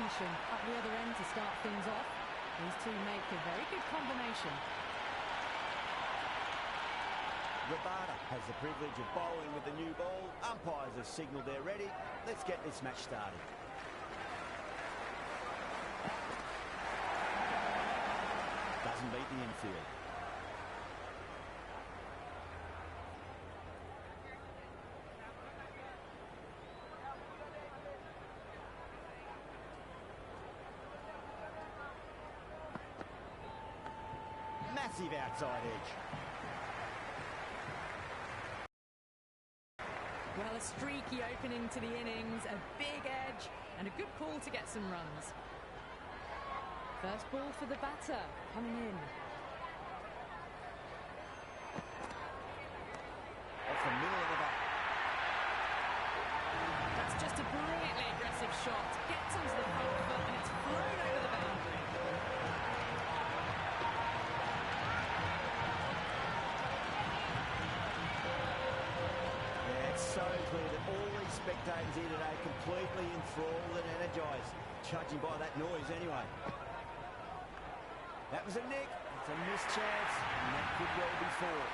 substitution at the other end to start things off. These two make a very good combination. Rabada has the privilege of bowling with the new ball. Umpires have signalled they're ready. Let's get this match started. Doesn't beat the infield. Massive outside edge. Well, a streaky opening to the innings, a big edge, and a good call to get some runs. First ball for the batter, coming in. Off the middle of the bat. That's just a brilliantly aggressive shot. Gets onto the front foot and it's flown over the boundary. So clear that all these spectators here today completely enthralled and energised, judging by that noise anyway. That was a nick, it's a missed chance, and that could well be four.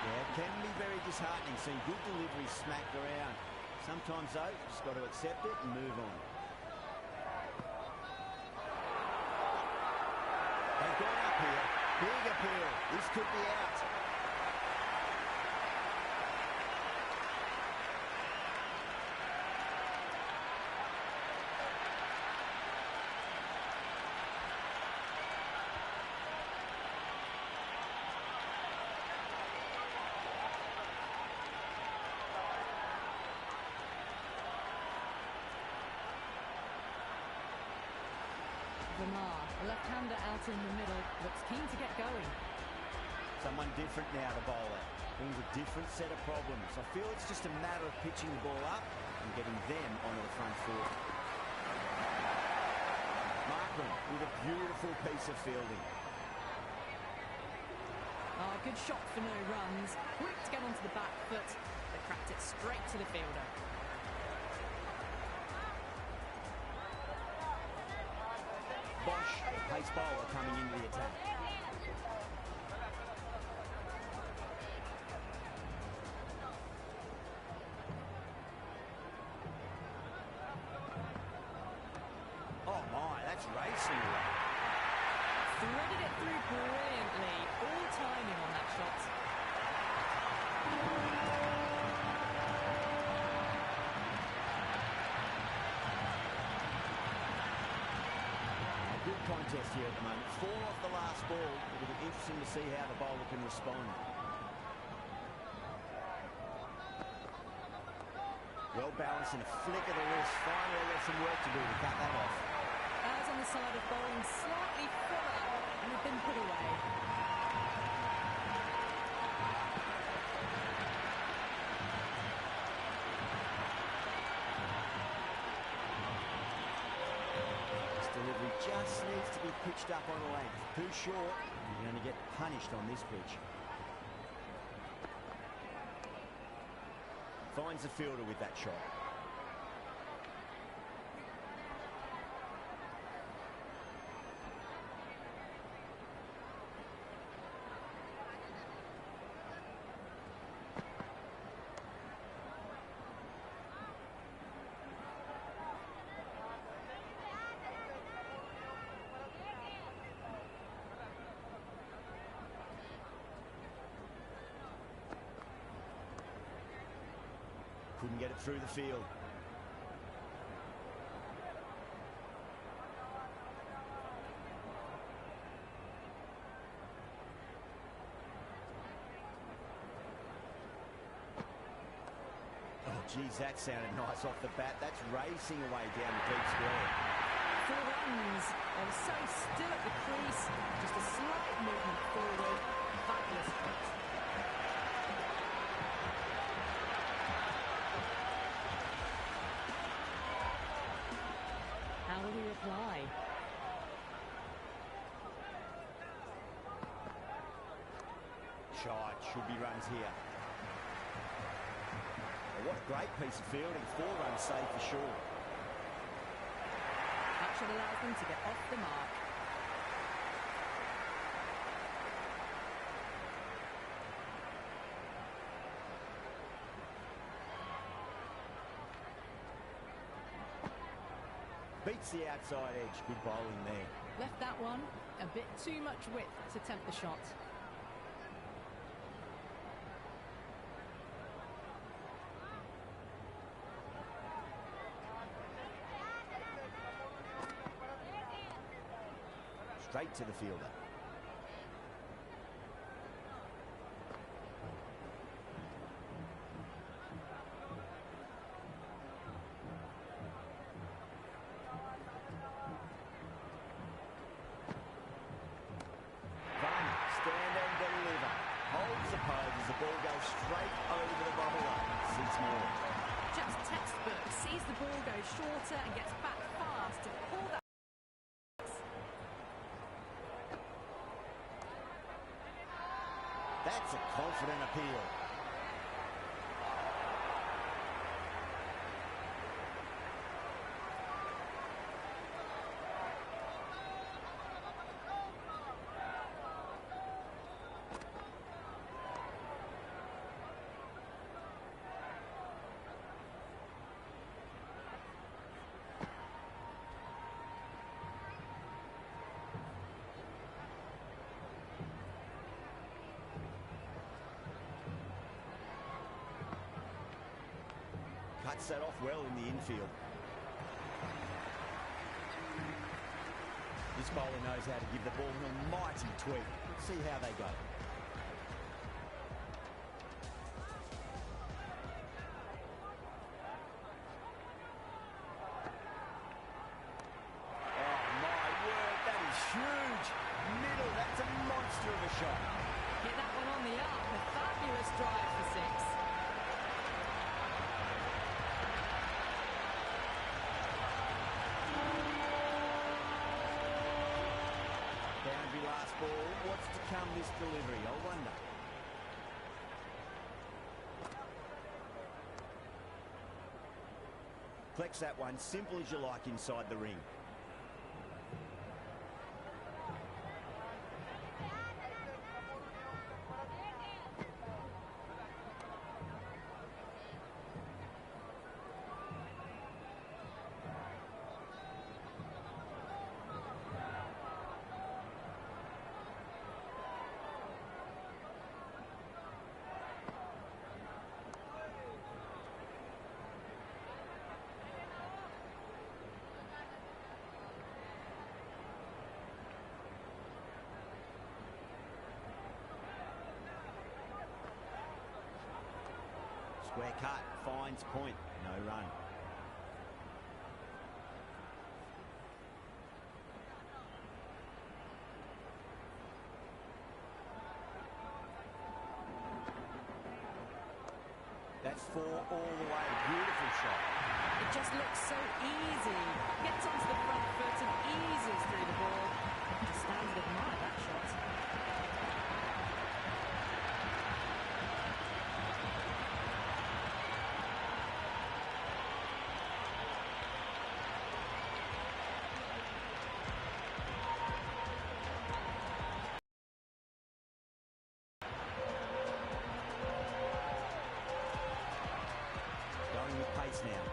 Yeah, it can be very disheartening seeing good delivery smacked around. Sometimes, though, just got to accept it and move on. They've gone up here. Big appeal. This could be out. A left-hander out in the middle, looks keen to get going. Someone different now to bowl at. Brings a different set of problems. I feel it's just a matter of pitching the ball up and getting them onto the front foot. Markman with a beautiful piece of fielding. Oh, good shot for no runs. Quick to get onto the back foot, but cracked it straight to the fielder. Bosch, pace bowler coming into the attack. Oh my, that's racing away. Threaded it through brilliantly. All timing on that shot. Good contest here at the moment. 4 off the last ball. It'll be interesting to see how the bowler can respond. Well balanced and a flick of the wrist. Finally got some work to do to cut that off. As on the side of bowling slightly fuller and have been put away. Delivery just needs to be pitched up on a length. Too short, you're going to get punished on this pitch. Finds the fielder with that shot. Couldn't get it through the field. Oh, geez, that sounded nice off the bat. That's racing away down the deep square. 4 runs. They were so still at the crease. Just a slight movement forward. Fabulous hit. How will he reply? shot. Should be runs here. Well, what a great piece of fielding. 4 runs saved for sure. That should allow them to get off the mark. Beats the outside edge. Good bowling there. Left that one a bit too much width to tempt the shot. Straight to the fielder. Just textbook, sees the ball go shorter and gets back fast to pull that. That's a confident appeal. Cuts that off well in the infield. This bowler knows how to give the ball an almighty tweak. Let's see how they go. Oh my word, that is huge. Middle, that's a monster of a shot. Hit that one on the up. A fabulous drive for 6. Last ball. What's to come this delivery? I wonder. Collects that one, simple as you like inside the ring. Square cut, finds point, no run. That's 4 all the way, beautiful shot. It just looks so easy. Gets onto the front foot and eases through the ball. Just stands and admire that shot. Going with pace now.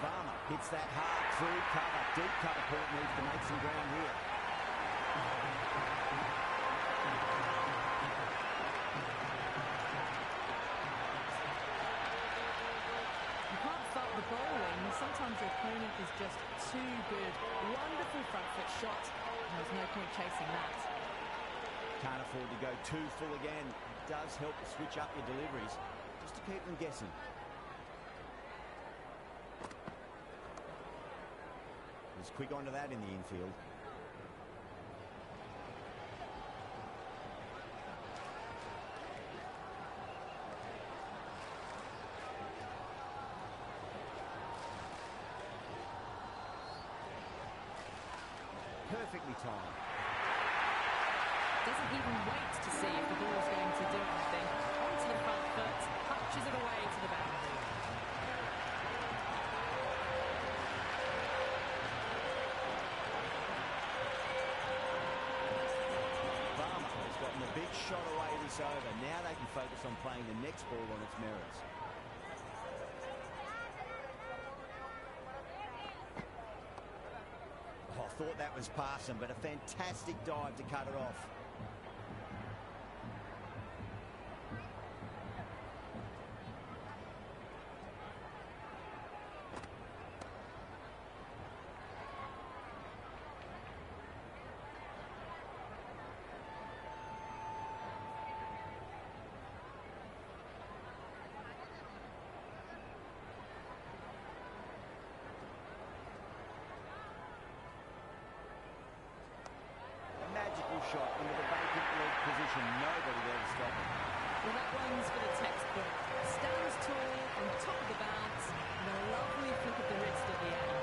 Farmer hits that hard through cover. Deep cover point needs to make some ground here. You can't fault the bowling. Sometimes your opponent is just too good. Wonderful front foot shot. And there's no point chasing that. Can't afford to go too full again. It does help to switch up your deliveries just to keep them guessing. Was quick onto that in the infield. Perfectly timed. Doesn't even wait to see if the ball's going to do anything. Onto the front foot, punches it away to the boundary. Farmer has gotten a big shot away this over. Now they can focus on playing the next ball on its merits. Oh, I thought that was passing, but a fantastic dive to cut it off. Magical shot into the vacant leg position. Nobody there to stop it. Well, that one's for the textbook. Stands tall on top of the bounce, and a lovely flick of the wrist at the end.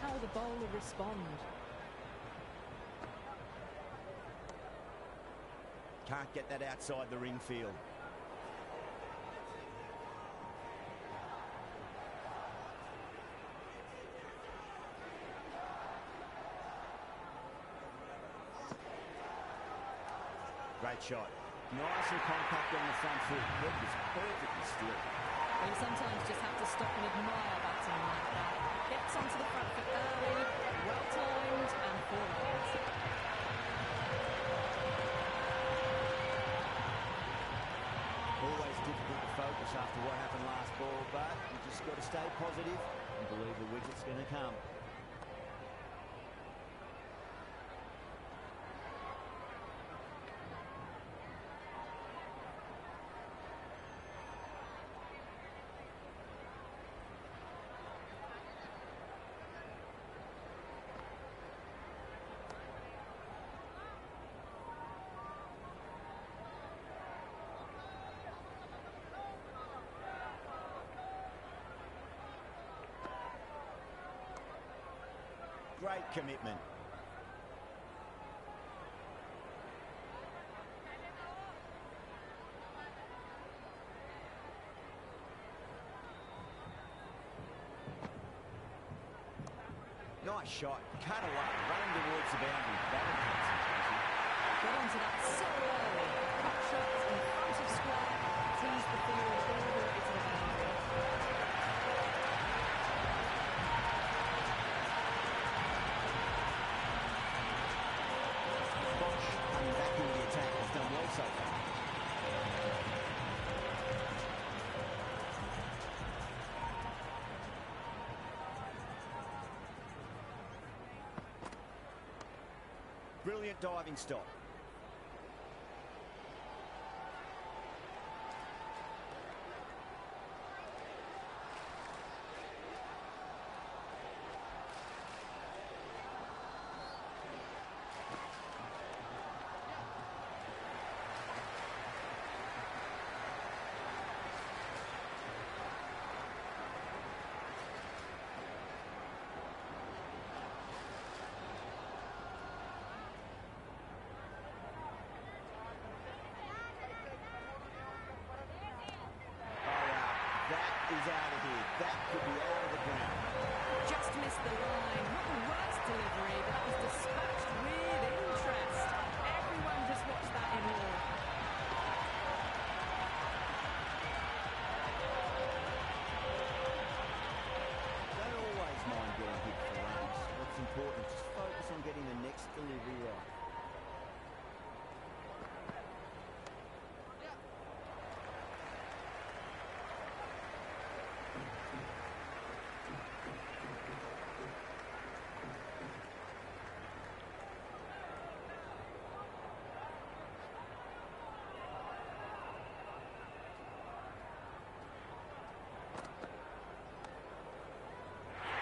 How will the bowler respond? Can't get that outside the ring field. Great shot. Nice and compact on the front foot. Head was perfectly still. Well, you sometimes just have to stop and admire batting like that. Gets onto the front foot early, well timed, and 4 runs. Always difficult to focus after what happened last ball, but you just got to stay positive and believe the wicket's going to come. Great commitment. Nice shot. Cut away. Running towards the boundary. Batting concentration. Got onto that so early. Cut shots in front of square. Teased the field all the way to the boundary. Coming back into the attack has done well so far. Brilliant diving stop. Is out of here. That could be out of the ground. Just missed the line. Not the worst delivery, but that was dispatched with interest. Everyone just watched that in awe. Don't always mind getting hit for runs. What's important, just focus on getting the next delivery right.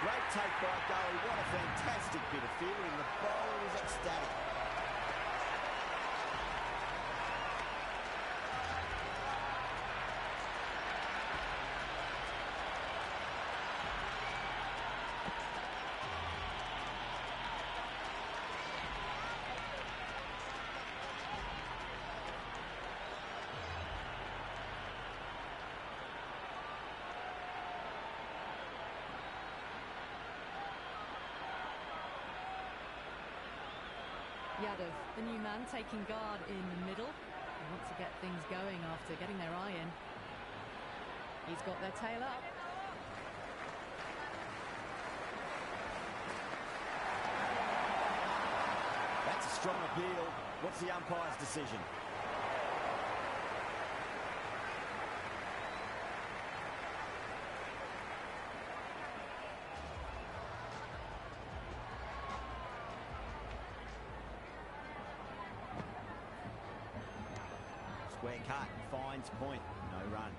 Great take by Gully. What a fantastic bit of fielding. The bowler is ecstatic. Yadav, the new man, taking guard in the middle. They want to get things going after getting their eye in. He's got their tail up. That's a strong appeal. What's the umpire's decision? Square cut, finds point, no run.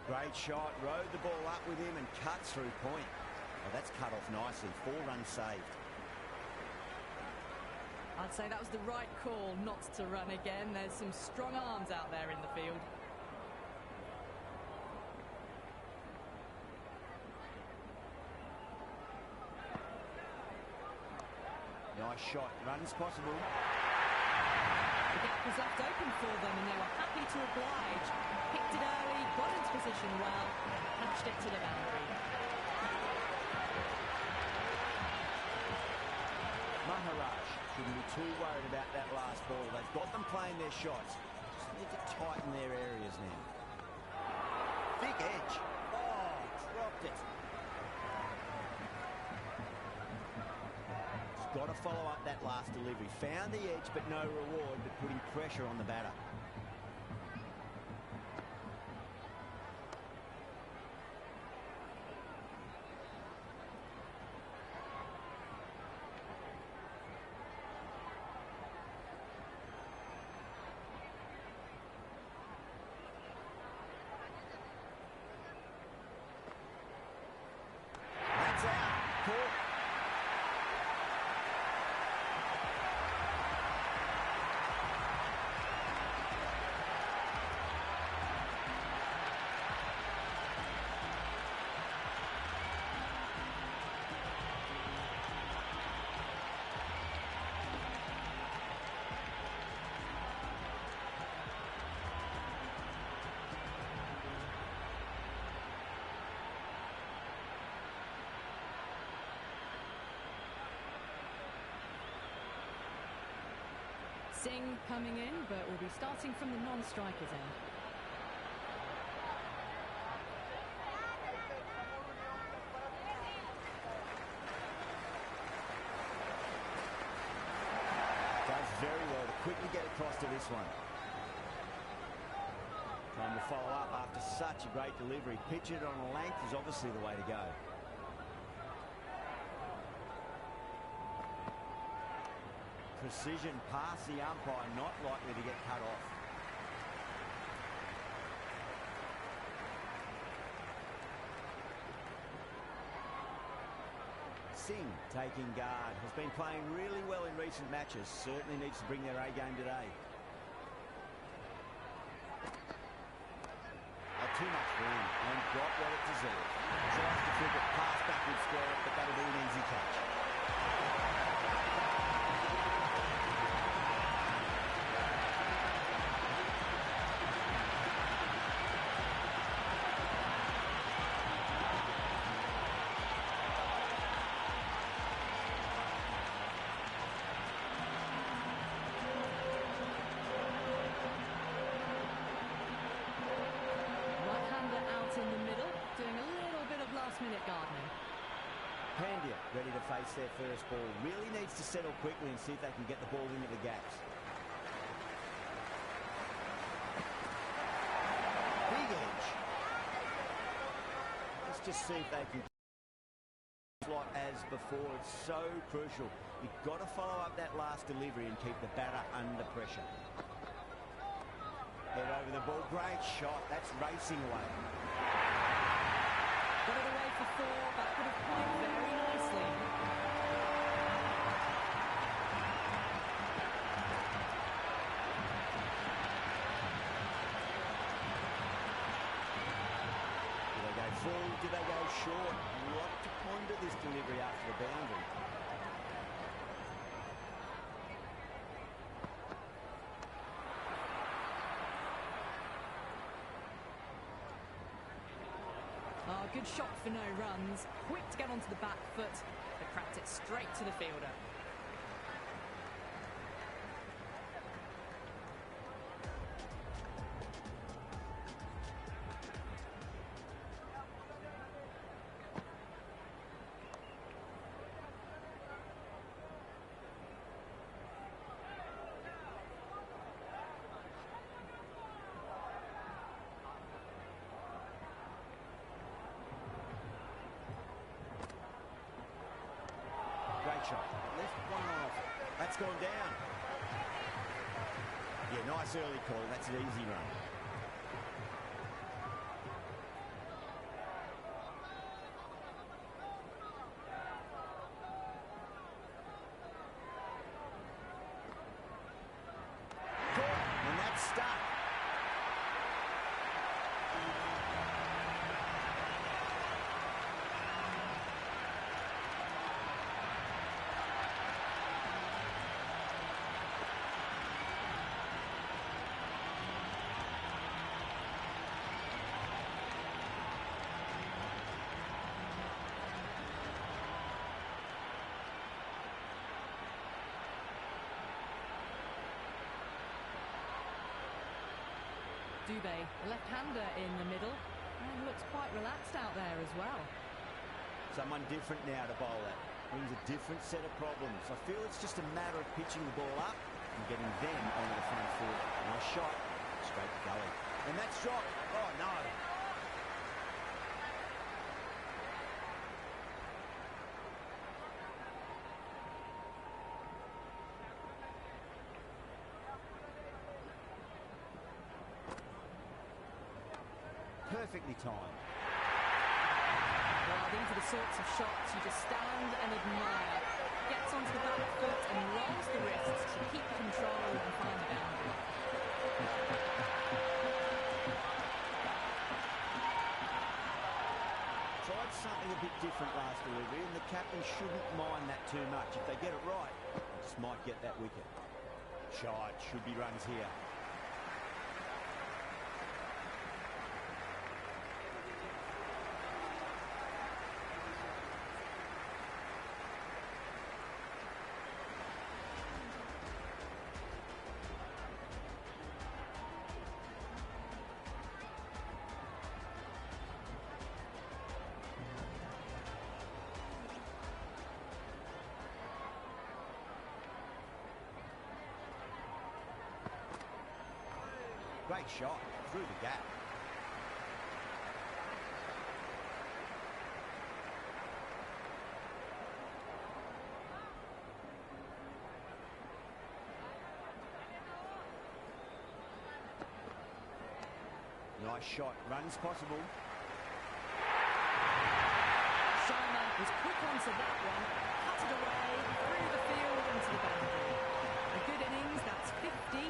Great shot, rode the ball up with him and cuts through point. Oh, that's cut off nicely, 4 runs saved. I'd say that was the right call not to run again. There's some strong arms out there in the field. Nice shot, runs possible. The gap was left open for them and they were happy to oblige. Picked it early, got into position well, patched it to the boundary. Maharaj shouldn't be too worried about that last ball. They've got them playing their shots. Just need to tighten their areas now. Big edge. Oh, dropped it. Just got to follow up that last delivery. Found the edge, but no reward, but putting pressure on the batter. Singh coming in, but will be starting from the non-strikers end. Does very well to quickly get across to this one. Trying to follow up after such a great delivery. Pitch it on a length is obviously the way to go. Precision past the umpire, not likely to get cut off. Singh taking guard, has been playing really well in recent matches, certainly needs to bring their A game today. Too much room and got what it deserved. Tries to flip it past backward square, but that'll be an easy catch. Minute gardening. Pandya ready to face their first ball. Really needs to settle quickly and see if they can get the ball into the gaps. Big edge. Let's just see if they can slot as before. It's so crucial. You've got to follow up that last delivery and keep the batter under pressure. Head over the ball. Great shot. That's racing away. Got it away for 4. That could have played very nicely. Do they go full? Do they go short? A lot to ponder this delivery after the boundary. Good shot for no runs. Quick to get onto the back foot. They cracked it straight to the fielder. Shot. Left one off. That's gone down. Yeah, nice early call. That's an easy run. Caught, and that's stuck. Dubé, the left-hander in the middle, and looks quite relaxed out there as well. Someone different now to bowl at. Brings a different set of problems. I feel it's just a matter of pitching the ball up and getting them onto the front foot. Nice shot, straight to gully. And that's dropped. Oh, no. Perfectly timed. Well, these are the sorts of shots you just stand and admire. Gets onto the back foot and rolls the wrists to keep control and find the boundary. Tried something a bit different last delivery, and the captain shouldn't mind that too much. If they get it right, they just might get that wicket. Shot, should be runs here. Great shot through the gap. Nice shot. Runs possible. Sharma was quick onto that one, cut it away, through the field into the boundary. A good innings, that's 50.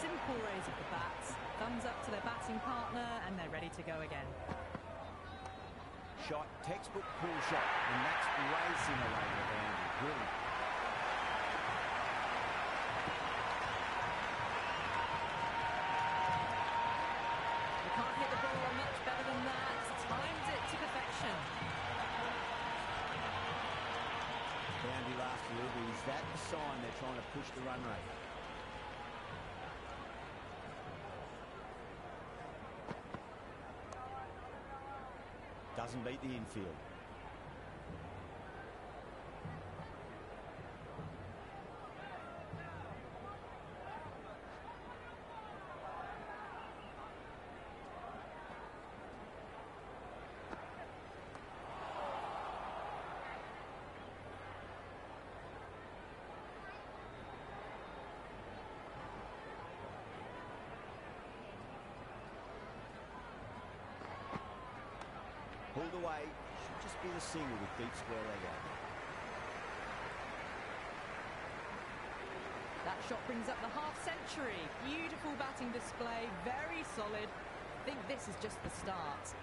Simple raise of the bats, thumbs up to their batting partner, and they're ready to go again. Shot, textbook pull shot, and that's racing away the boundary. Brilliant. You can't hit the ball much better than that. Timed it to perfection. Boundary last delivery. Is that the sign they're trying to push the run rate? Doesn't beat the infield. Pulled away. Should just be the single with deep square leg out. That shot brings up the half-century. Beautiful batting display, very solid. I think this is just the start.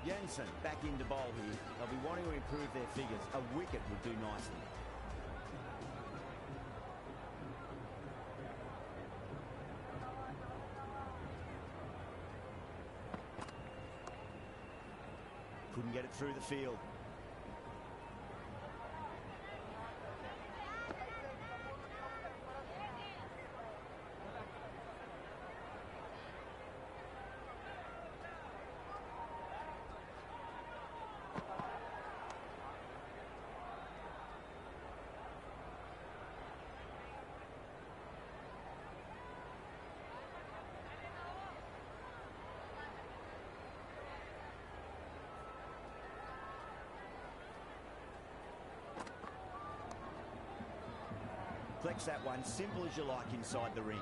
Jensen back into bowl here. They'll be wanting to improve their figures. A wicket would do nicely. Couldn't get it through the field. Flex that one, simple as you like inside the ring.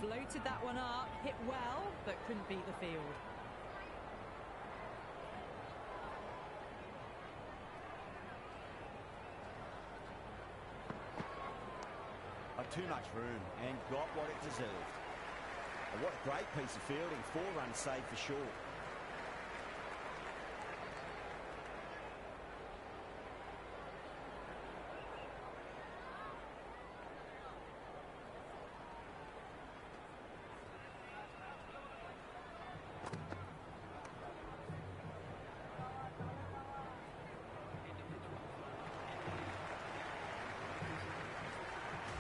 Floated that one up, hit well, but couldn't beat the field. Too much room and got what it deserved. What a great piece of fielding. 4 runs saved for sure.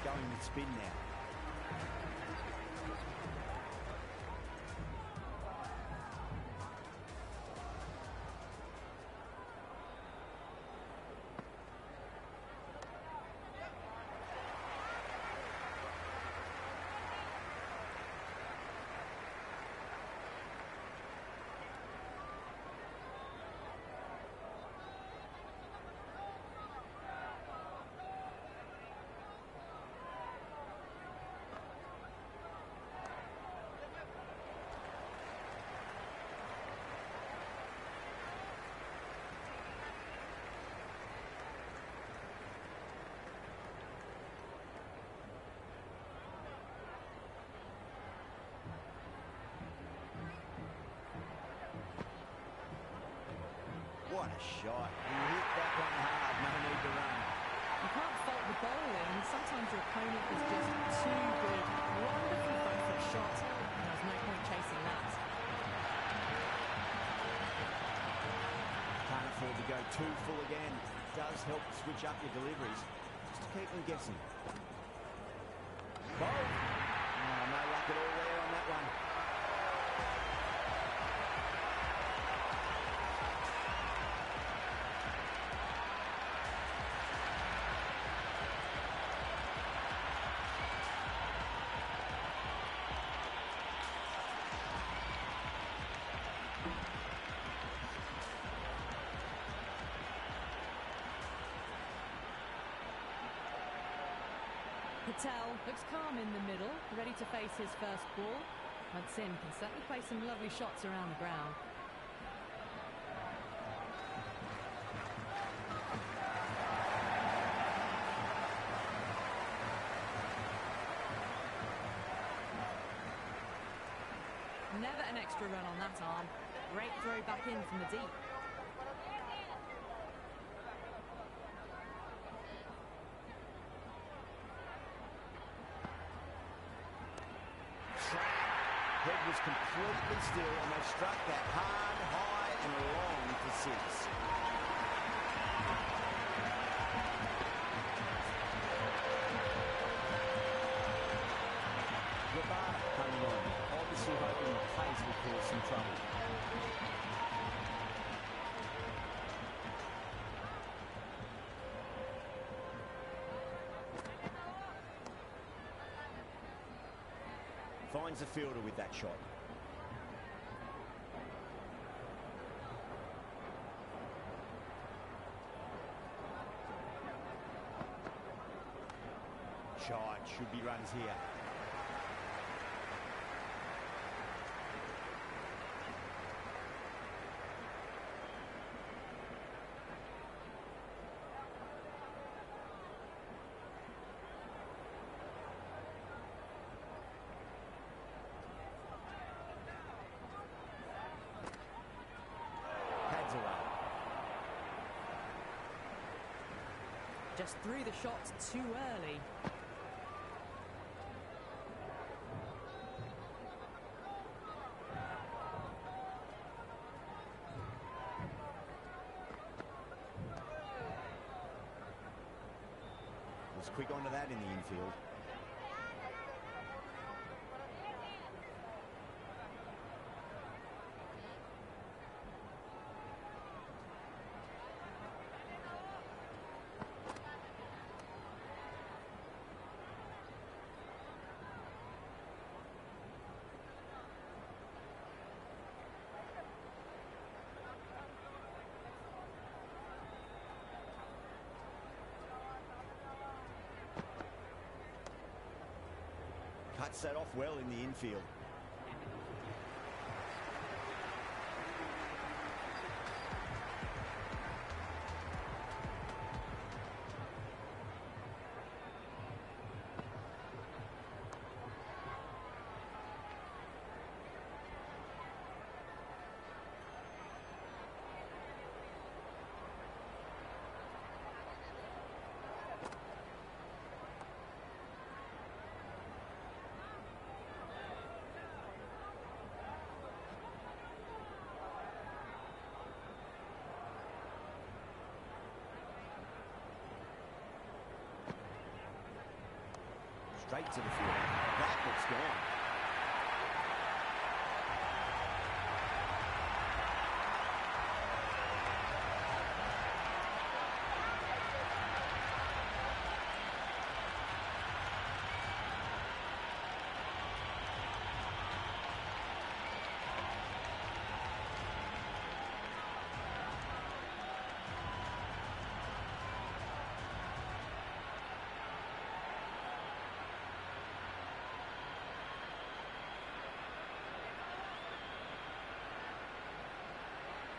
Going with spin now. What a shot. He hit that one hard, no need to run. You can't fault the bowling. Sometimes your opponent is just too good. Wonderful front foot shot. There's no point chasing that. Can't afford to go too full again. It does help to switch up your deliveries, just to keep them guessing. Bold. Oh, no luck at all there on that one. Patel looks calm in the middle, ready to face his first ball. Hudson can certainly play some lovely shots around the ground. Never an extra run on that arm. Great throw back in from the deep. was completely still, and they struck that hard, high, and long for six. Coming on, obviously hoping the pace will cause some trouble. Finds the fielder with that shot. Shot, should be runs here. Just threw the shots too early. Was quick onto that in the infield. Cuts that off well in the infield. Straight to the field. That looks gone.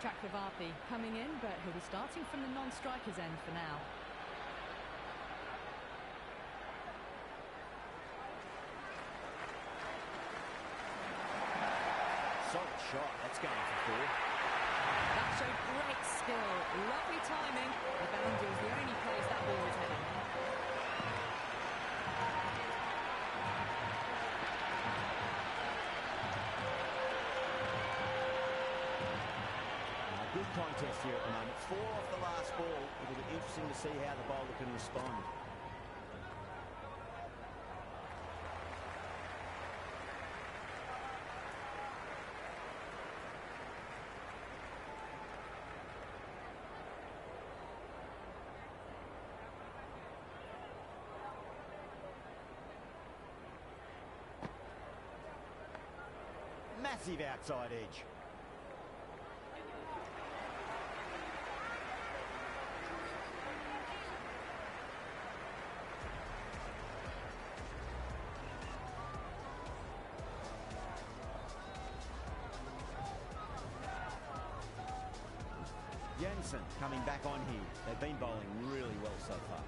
Chakravarti coming in, but he'll be starting from the non-striker's end for now. Solid shot. That's going for four. That showed great skill. Lovely timing. The boundary was the only place that ball was heading. Good contest here at the moment. 4 off the last ball. It'll be interesting to see how the bowler can respond. Massive outside edge. Jensen coming back on here. They've been bowling really well so far.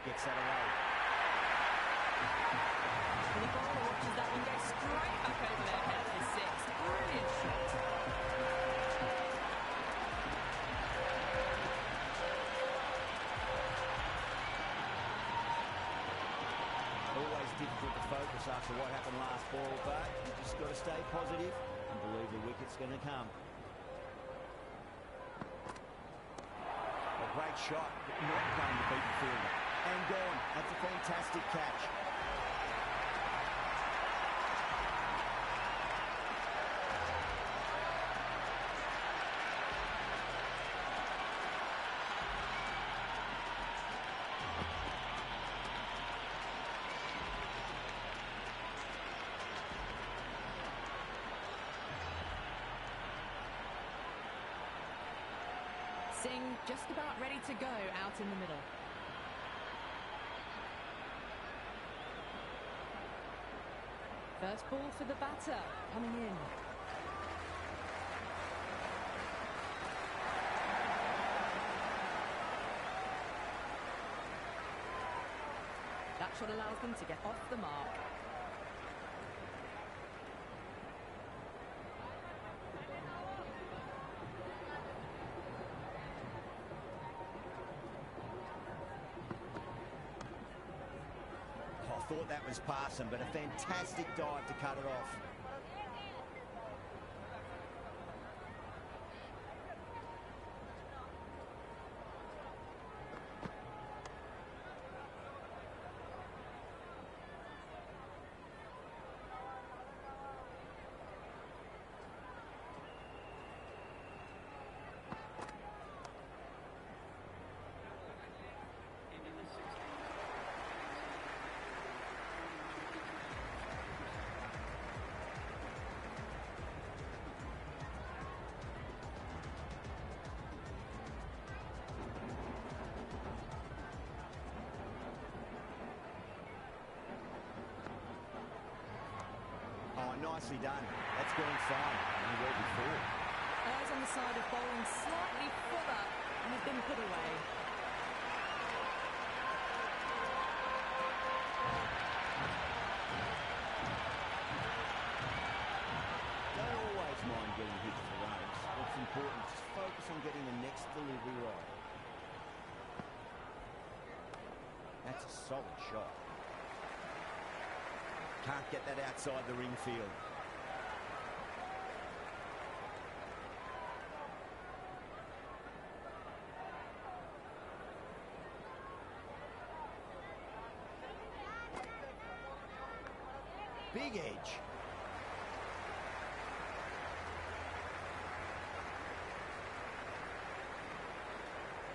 Gets that away. The bowler watches that one go straight back over their head for six. Brilliant shot. difficult to focus after what happened last ball, but you just got to stay positive and believe the wicket's going to come. A great shot, but not going to beat the fielder. And gone. That's a fantastic catch. Singh just about ready to go out in the middle. First ball for the batter coming in. That shot allows them to get off the mark. I thought that was passing, but a fantastic dive to cut it off. Nicely done. That's going fine. And well before. Eyes on the side of bowling slightly fuller and has been put away. Don't always mind getting hit for runs. What's important is just focus on getting the next delivery right. That's a solid shot. Can't get that outside the ring field. Big edge.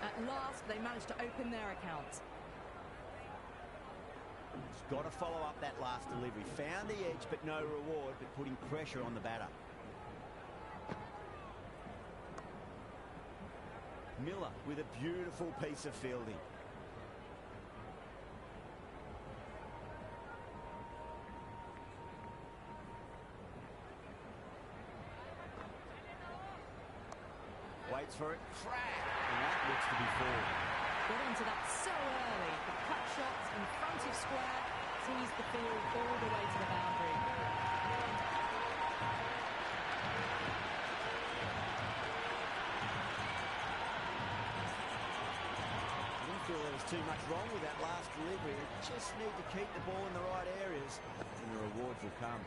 At last, they managed to open their account. He's got to follow up that last delivery. Found the edge, but no reward, but putting pressure on the batter. Miller with a beautiful piece of fielding. Waits for it. Crack! And that looks to be four. Got onto that so early. The cut shot in front of square teased the field all the way to the boundary. I didn't feel there was too much wrong with that last delivery. They just need to keep the ball in the right areas and the rewards will come.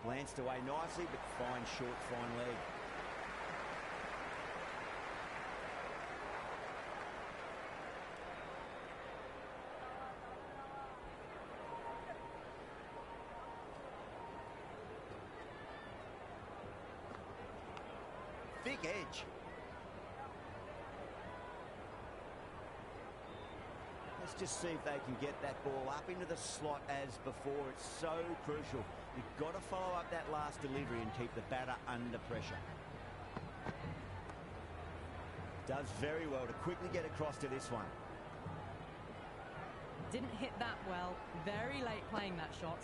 Glanced away nicely, but fine short, fine leg. Thick edge. Let's just see if they can get that ball up into the slot as before. It's so crucial. You've got to follow up that last delivery and keep the batter under pressure. Does very well to quickly get across to this one. Didn't hit that well. Very late playing that shot.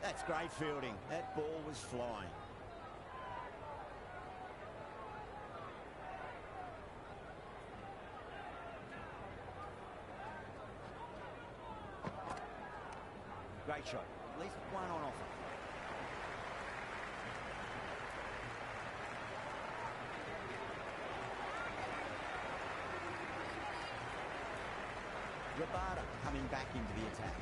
That's great fielding. That ball was flying. Great shot. At least one on offer. Rabada coming back into the attack.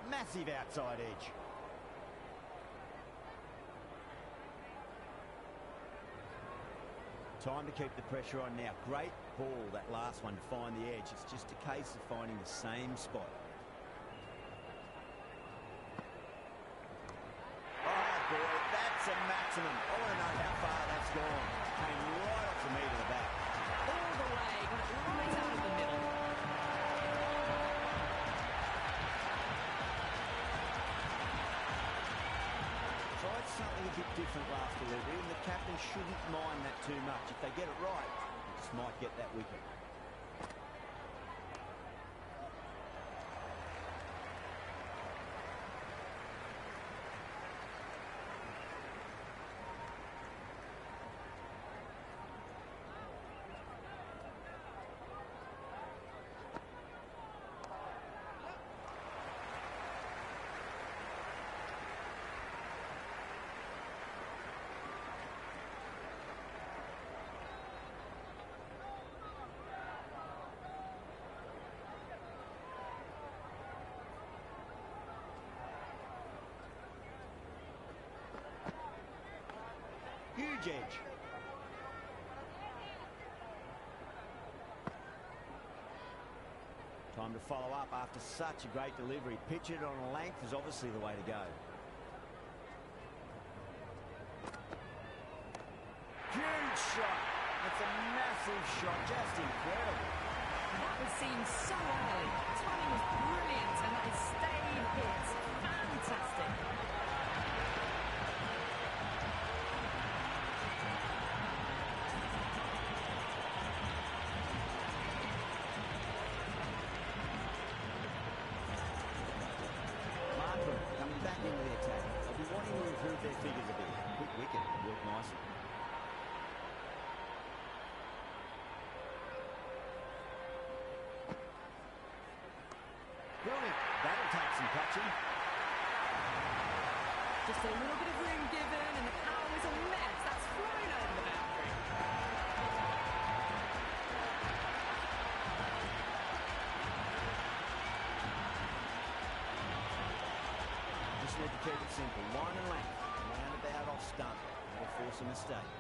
Massive outside edge. Time to keep the pressure on now. Great ball, that last one, to find the edge. It's just a case of finding the same spot. Oh, boy, that's a maximum. I want to know how far that's gone. Came right off the meat of the bat. All the way, got it right out of the middle. Tried something a bit different last delivery, and the captain shouldn't mind that too much. If they get it right, they just might get that wicket. Huge edge. Time to follow up after such a great delivery. Pitch it on a length is obviously the way to go. Huge shot. It's a massive shot. Just incredible. That was seen so early. Timing was brilliant and that stayed hit. Fantastic. Coming back into the attack. They'll be wanting to improve their figures a bit. Quick wicket, worked nicely. Brilliant. That'll take some catching. Just a little bit of room given and the power was a mess. That's thrown over the boundary. Just need to keep it simple. Line and length. Roundabout off stump. That'll force a mistake.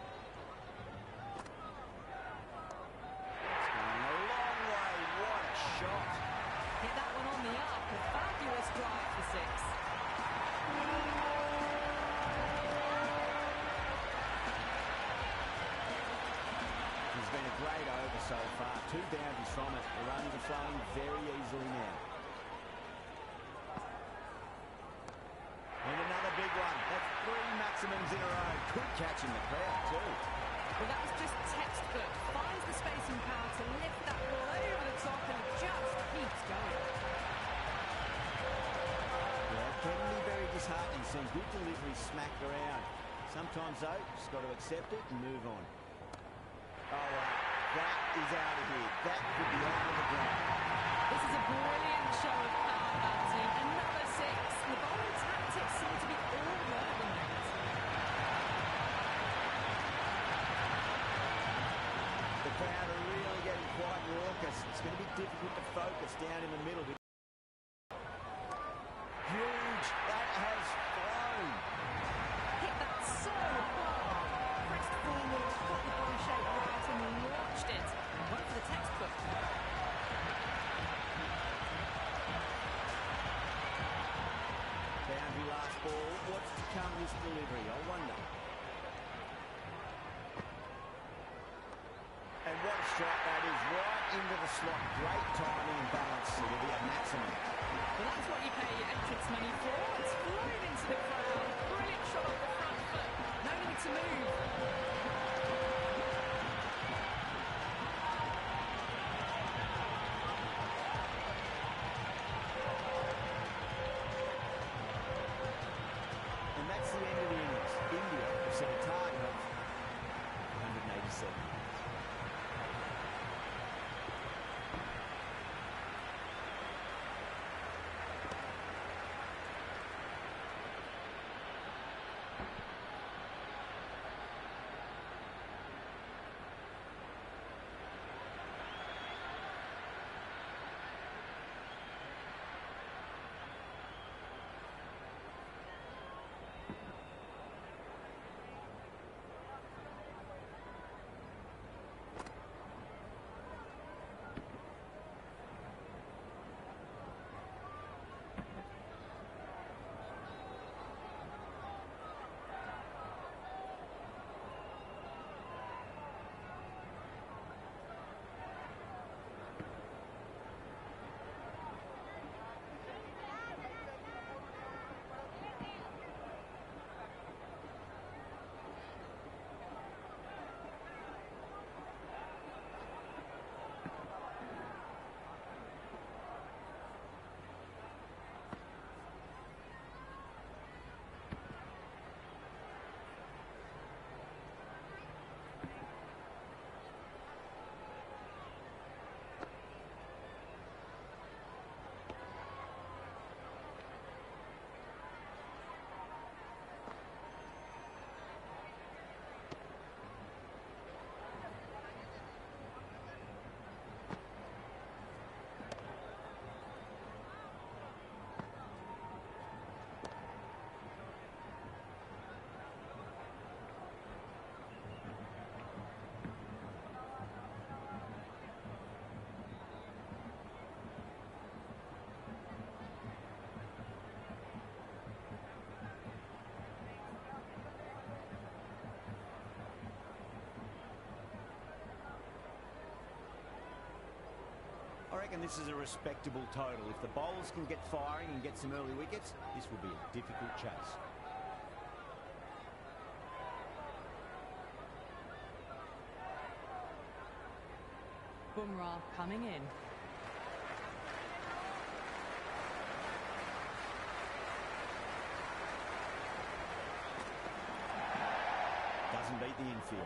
It's going a long way. What a shot. Hit that one on the up. A fabulous drive for six. It's been a great over so far. 2 boundaries from it. The runs are flowing very easily now. And another big one. That's 3 maximums in a row. Good catch in the crowd too. Well, that was just textbook. Finds the space and power to lift that ball over the top and it just keeps going. Yeah, it can be very disheartening seeing good delivery smacked around. Sometimes though, just got to accept it and move on. Oh, that is out of here. That could be out of the ground. This is a brilliant show of power batting. Another six. The bowling tactics seem to be all working now. The crowd are really getting quite raucous. It's going to be difficult to focus down in the middle. Huge. That has flown. Hit that so hard. Pressed forward, got the ball shape right and launched it. And went for the textbook. Boundary last ball. What's to come this delivery? I wonder. And what a strike that is. Right into the slot. Great timing and balance. It'll be a maximum. Well, that's what you pay your entrance money for. It's flown into the crowd. Brilliant shot off the front foot. No need to move. reckon this is a respectable total. If the bowlers can get firing and get some early wickets, this will be a difficult chase. Bumrah coming in. Doesn't beat the infield.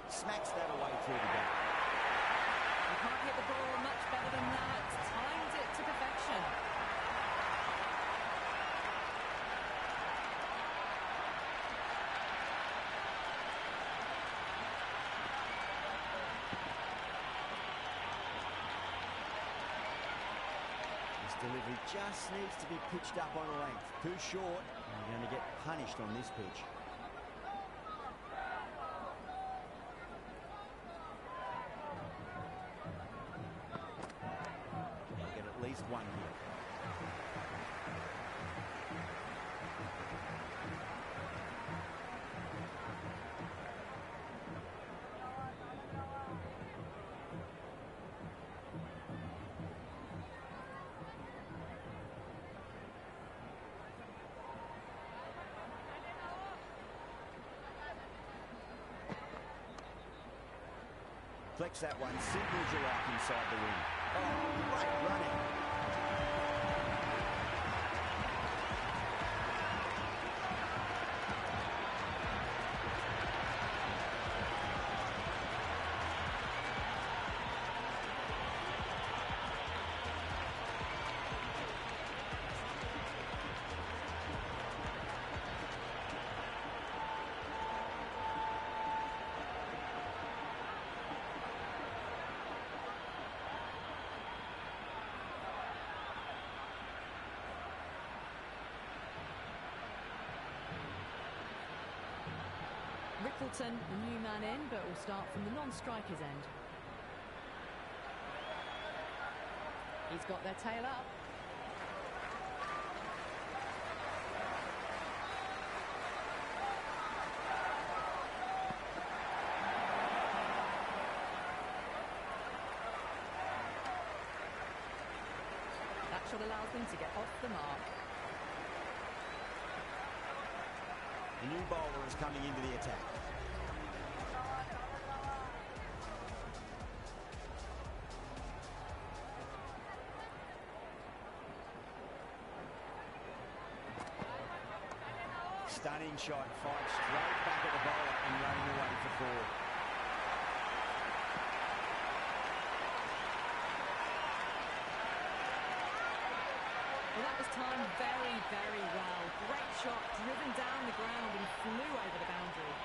Smacks that away through the gap. You can't hit the ball much better than that. Timed it to perfection. This delivery just needs to be pitched up on a length. Too short, and you're going to get punished on this pitch. One here. Flex that one, simple as you like inside the wing. Oh, great running. Rickleton, the new man in, but will start from the non-striker's end. He's got their tail up. That shot allows them to get off the mark. The new bowler is coming into the attack. Stunning shot, fired straight back at the bowler and running away for four. Well, that was timed very, very well. Great shot, driven down the ground and flew over the boundary.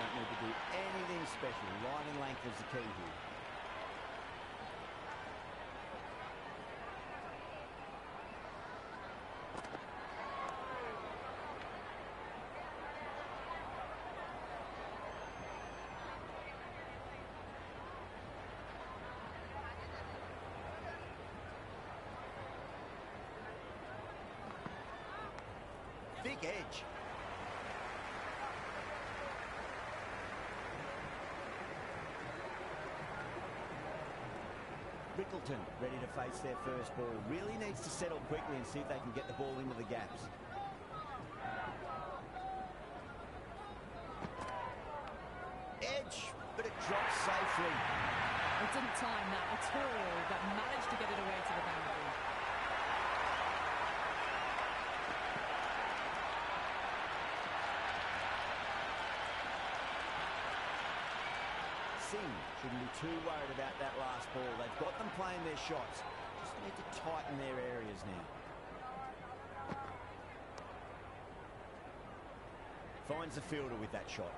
Don't need to do anything special. Line and length is the key here. Thick edge. Rickleton ready to face their first ball. Really needs to settle quickly and see if they can get the ball into the gaps. Edge, but it drops safely. They didn't time that at all, but managed to get it away to the boundary. Shouldn't be too worried about that last ball. They've got them playing their shots. Just need to tighten their areas now. Finds the fielder with that shot.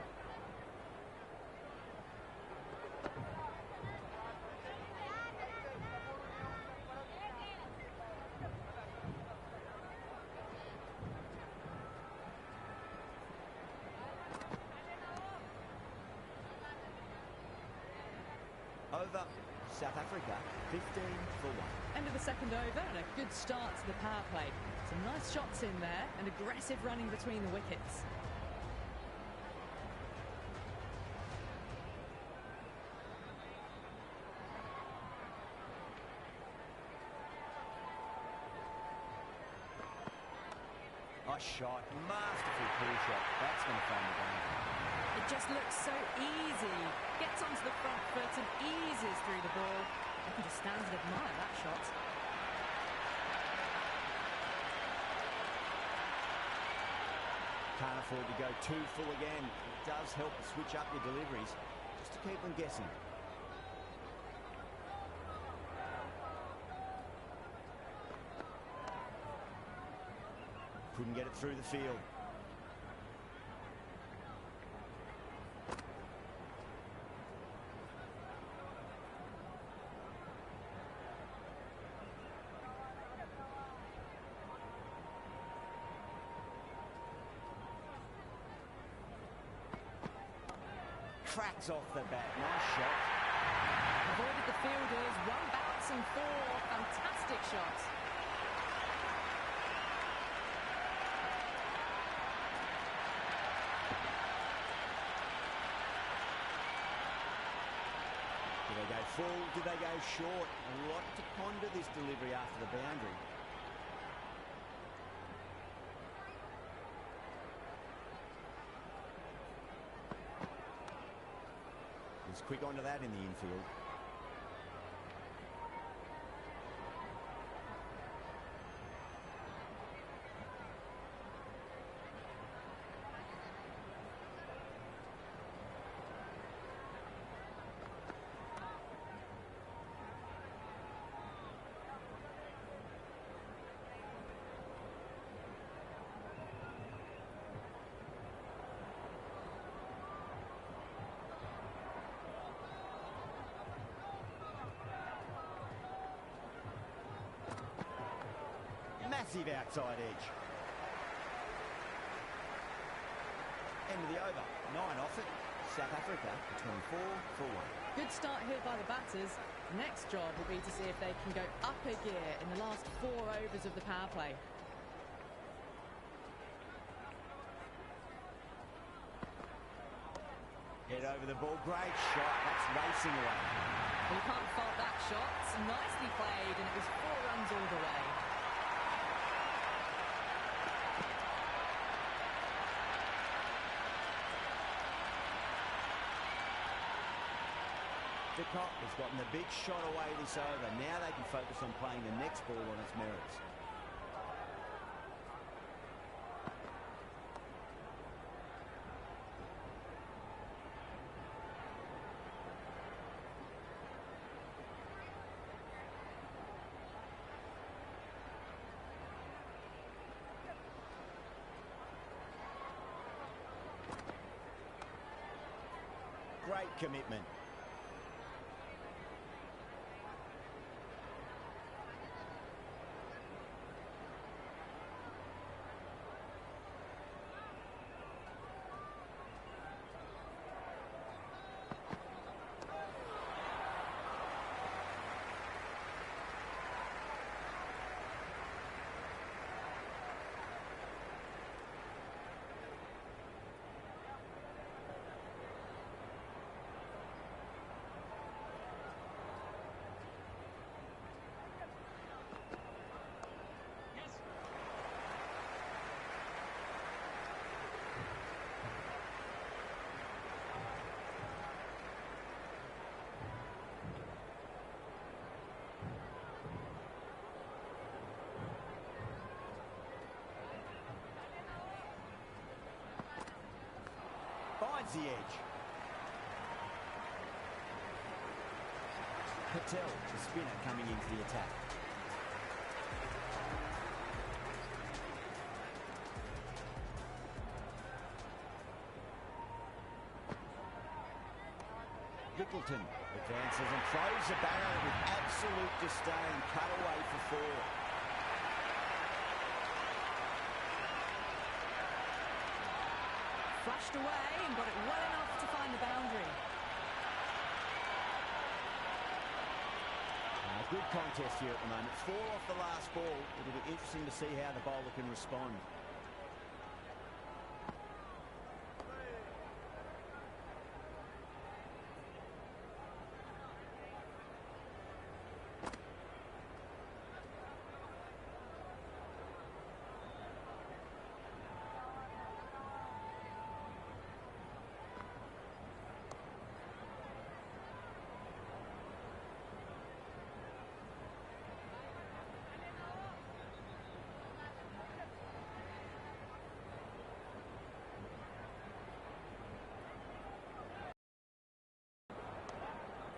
over. South Africa 15 for 1. End of the second over and a good start to the power play. Some nice shots in there and aggressive running between the wickets. Nice shot, masterful pull shot. That's going to find the boundary. It just looks so easy. Gets onto the front foot and eases through the ball. I can just stand and admire that shot. Can't afford to go too full again. It does help to switch up your deliveries just to keep them guessing. Couldn't get it through the field. Cracks off the bat. Nice shot. Avoided the fielders. One bounce and 4. Fantastic shot. Do they go full? Do they go short? A lot to ponder this delivery after the boundary. He's quick onto that in the infield. Massive outside edge. End of the over. 9 off it. South Africa 24 for 1. Good start here by the batters. Next job will be to see if they can go up a gear in the last 4 overs of the power play. Head over the ball. Great shot. That's racing away. You can't fault that shot. Nicely played, and it was 4 runs all the way. De Kock has gotten the big shot away this over. Now they can focus on playing the next ball on its merits. Great commitment. Finds the edge. Patel, the spinner, coming into the attack. Littleton advances and throws the barrow with absolute disdain. Cut away for 4. Flushed away and got it well enough to find the boundary. A good contest here at the moment. 4 off the last ball. It'll be interesting to see how the bowler can respond.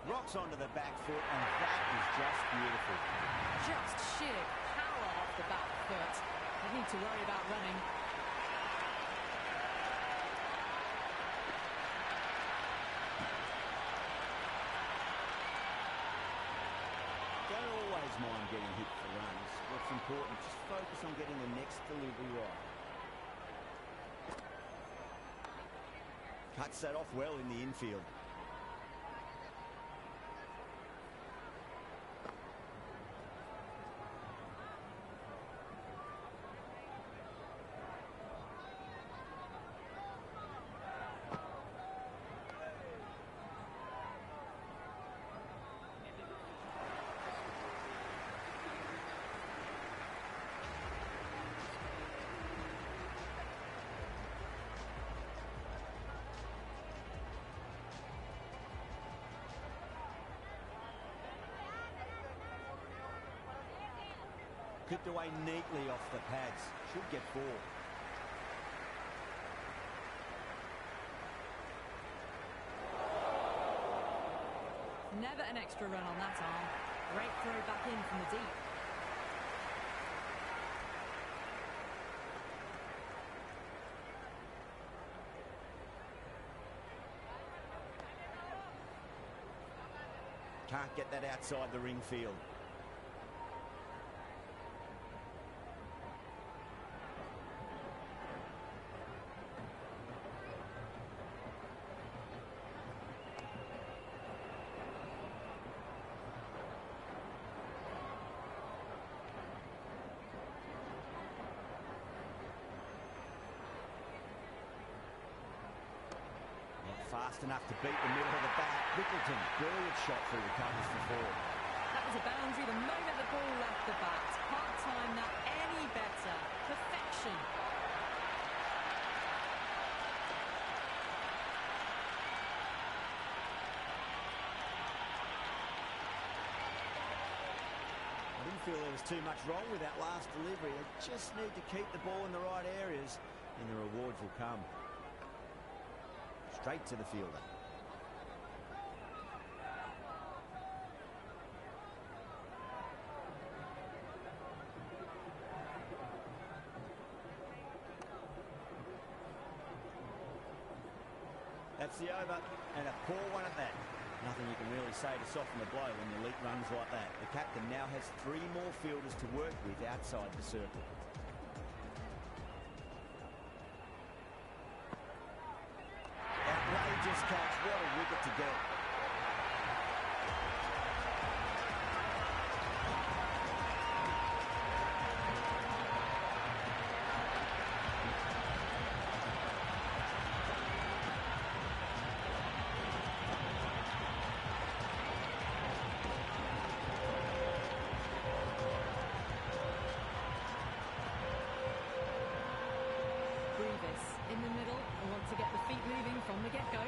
Rocks onto the back foot, and that is just beautiful. Just sheer power off the back foot. Don't need to worry about running. Don't always mind getting hit for runs. What's important, just focus on getting the next delivery right. Cuts that off well in the infield. Clipped away neatly off the pads. Should get 4. Never an extra run on that arm. Great throw back in from the deep. Can't get that outside the ring field. Fast enough to beat the middle of the bat. Rickleton, brilliant shot through the covers for 4. That was a boundary the moment the ball left the bat. Can't time that any better. Perfection. I didn't feel there was too much wrong with that last delivery. They just need to keep the ball in the right areas, and the rewards will come. Straight to the fielder. That's the over, and a poor one at that. Nothing you can really say to soften the blow when the elite runs like that. The captain now has 3 more fielders to work with outside the circle. Outrageous catch. What a wicket to get. In the middle, and want to get the feet moving from the get-go.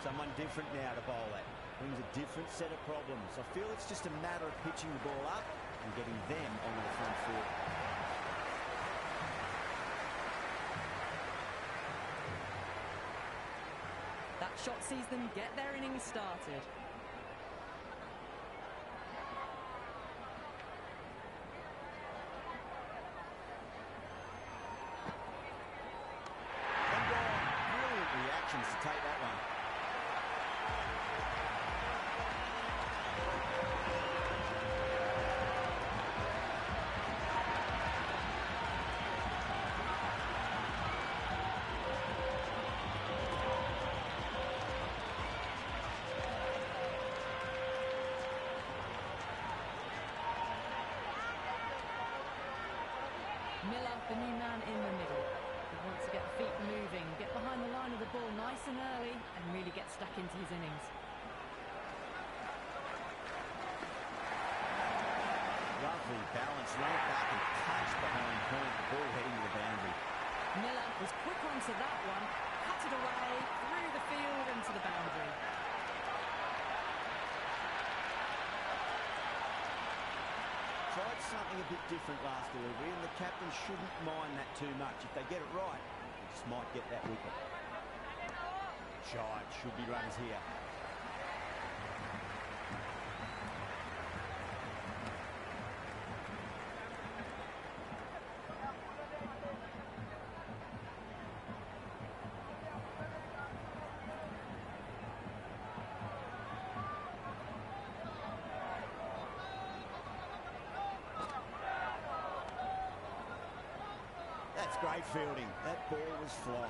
Someone different now to bowl at. Brings a different set of problems. I feel it's just a matter of pitching the ball up and getting them onto the front foot. That shot sees them get their innings started. To take that one. the new man in the middle. He wants to get the feet moving, get behind the line of the ball nice and early, and really get stuck into his innings. Lovely balance, right back and touch behind point, the ball heading to the boundary. Miller was quick onto that one, cut it away, through the field into the boundary. Tried something a bit different last delivery, and the captain shouldn't mind that too much. If they get it right, they just might get that wicket. Shide, should be runners here. That's great fielding. That ball was flying.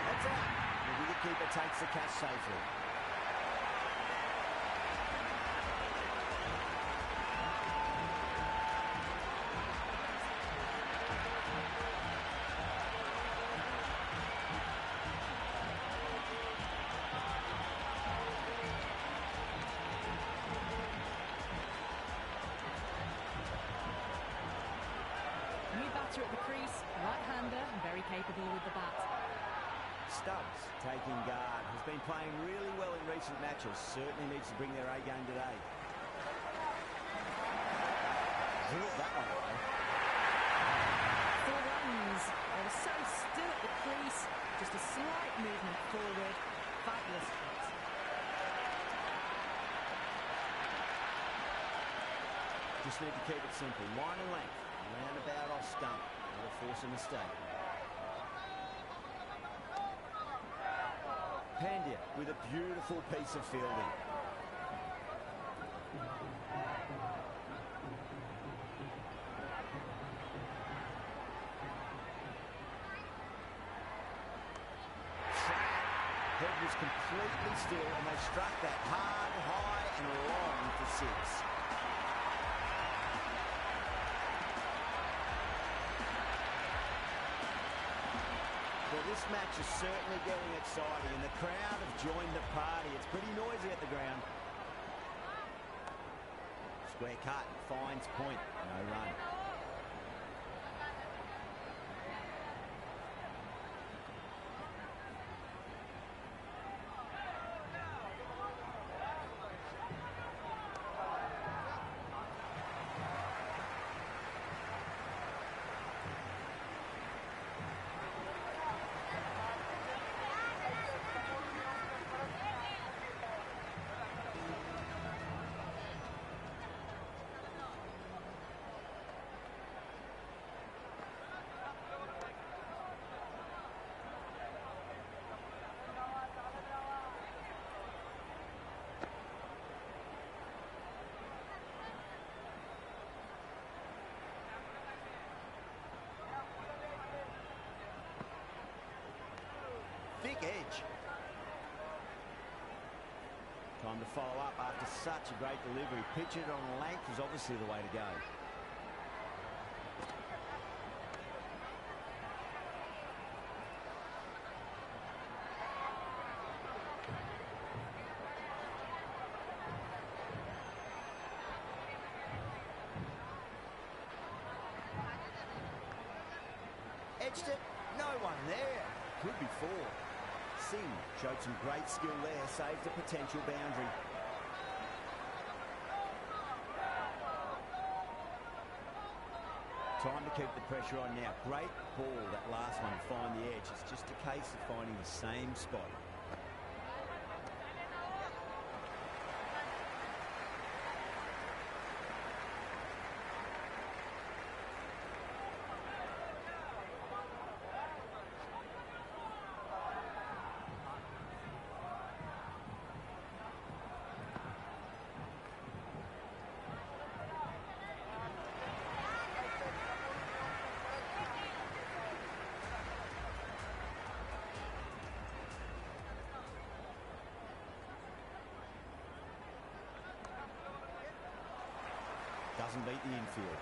That's out. The wicketkeeper takes the catch safely. New batter at the crease, right-hander and very capable with the bat. Stubbs taking guard, has been playing really well in recent matches, certainly needs to bring their A game today. Drilled that one away. 4 runs. They were so still at the crease, just a slight movement forward. Fabulous hit. Just need to keep it simple. Line and length. Roundabout off stump. Not a force a mistake. Pandya with a beautiful piece of fielding. Head was completely still and they struck that hard, high and long for 6. Well, this match is certainly getting exciting and the crowd have joined the party. It's pretty noisy at the ground. Square cut, finds point, no run. Thick edge. Time to follow up after such a great delivery. Pitch it on length is obviously the way to go. Edged it, no one there. Could be 4. Singh showed some great skill there, saved a potential boundary. Time to keep the pressure on now. Great ball, that last one, to find the edge. It's just a case of finding the same spot. Doesn't beat the infield.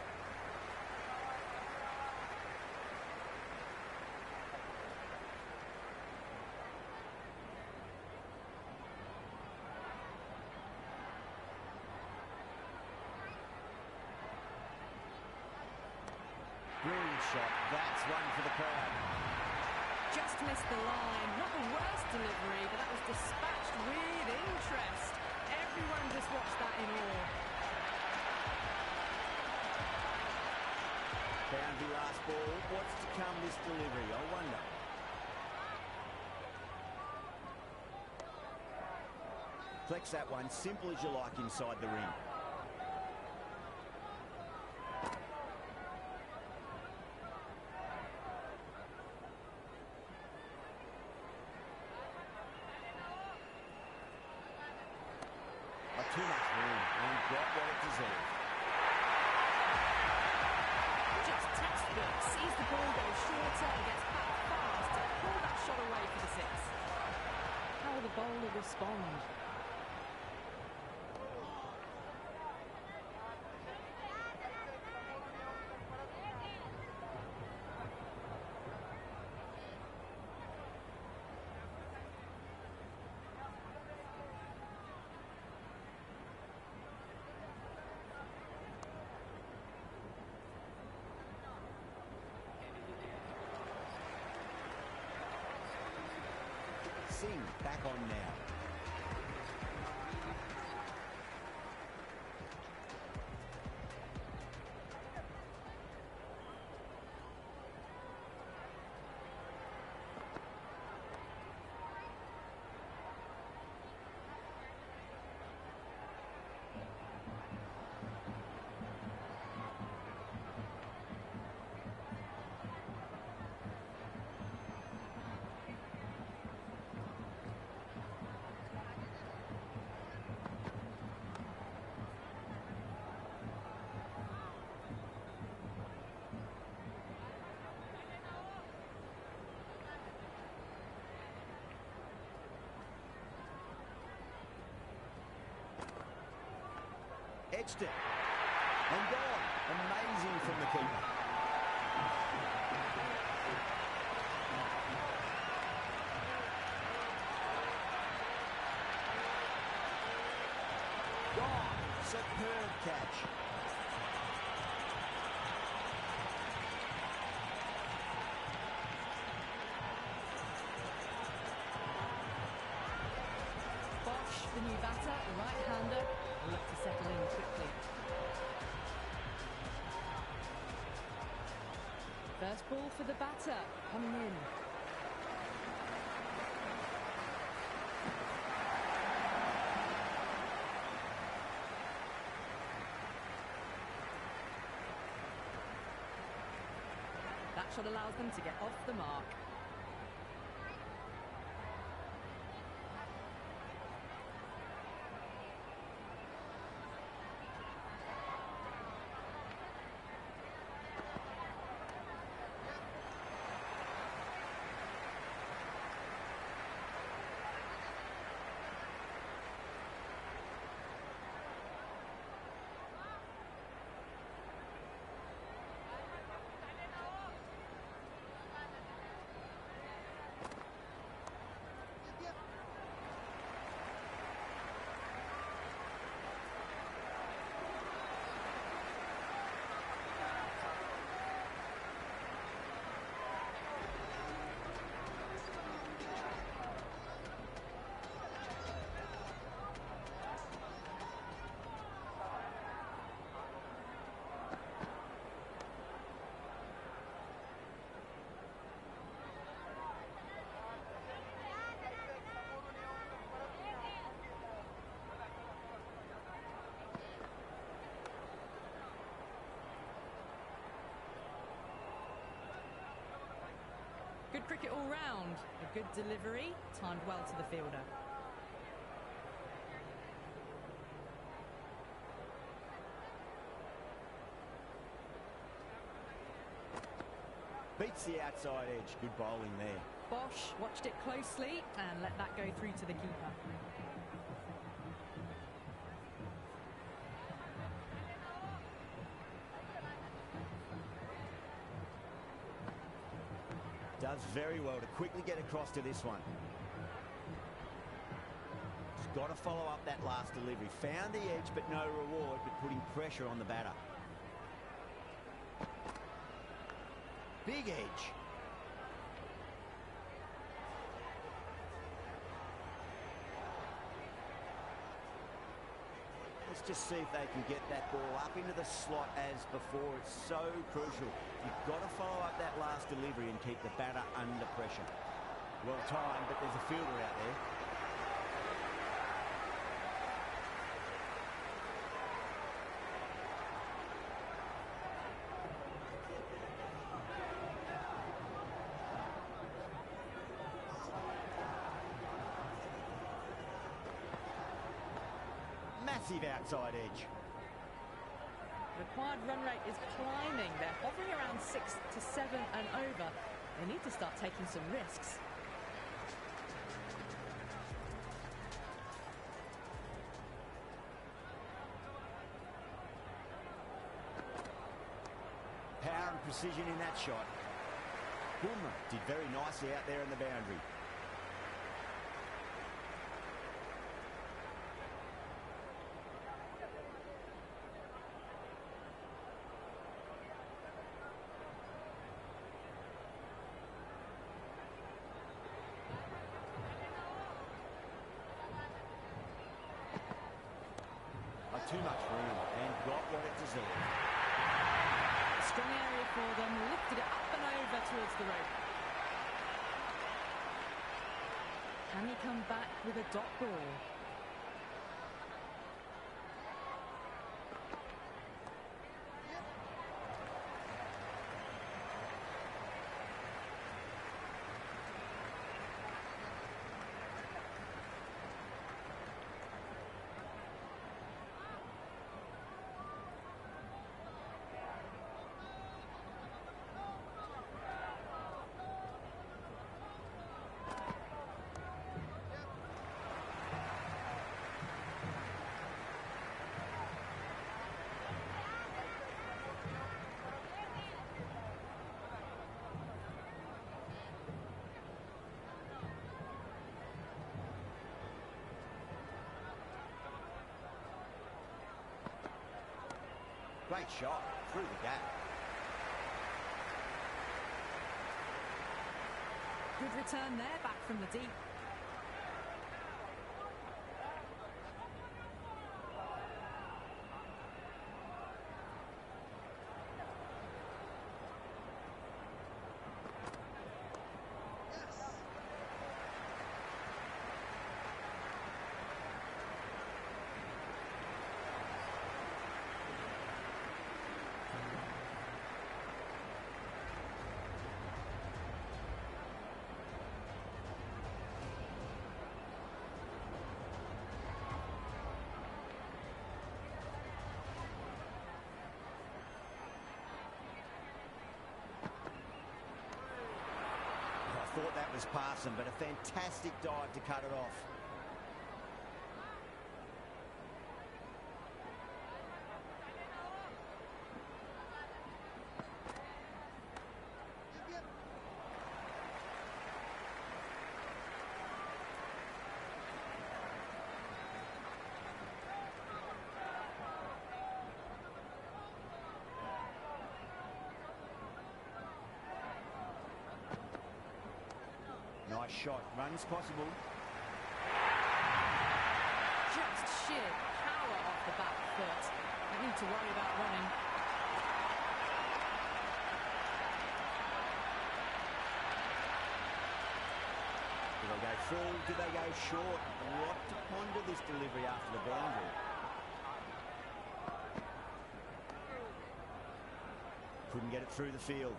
Brilliant shot. That's one for the crowd. Just missed the line. Not the worst delivery, but that was dispatched with interest. Everyone just watched that in awe. Boundary last ball. What's to come this delivery? I wonder. Flex that one. Simple as you like inside the ring. Too much room and got what it deserved. Just textbook. Sees the ball go shorter and gets back fast to pull that shot away for the six. How will the bowler respond? Singh back on now. Edged it. And gone. Amazing from the keeper. Gone. Superb catch. Bosch, the new batter, right-hander, will look to settle in quickly. First ball for the batter, coming in. That shot allows them to get off the mark. Good cricket all round. A good delivery, timed well to the fielder. Beats the outside edge. Good bowling there. Bosch watched it closely and let that go through to the keeper. Does very well to quickly get across to this one. He's got to follow up that last delivery. Found the edge, but no reward, but putting pressure on the batter. Big edge. Let's just see if they can get that ball up into the slot as before. It's so crucial. You've got to follow up that last delivery and keep the batter under pressure. Well timed, but there's a fielder out there. Massive outside edge. Required run rate is climbing. They're hovering around 6 to 7 and over. They need to start taking some risks. Power and precision in that shot. Boomer did very nicely out there in the boundary. Too much room and got what it deserved. Strong area for them, lifted it up and over towards the rope. Can he come back with a dot ball? Great shot through the gap. Good return there, back from the deep. Thought that was passing, but a fantastic dive to cut it off. Nice shot. Runs possible. Just sheer power off the back foot. Don't need to worry about running. Do they go full? Do they go short? A lot to ponder this delivery after the boundary. Couldn't get it through the field.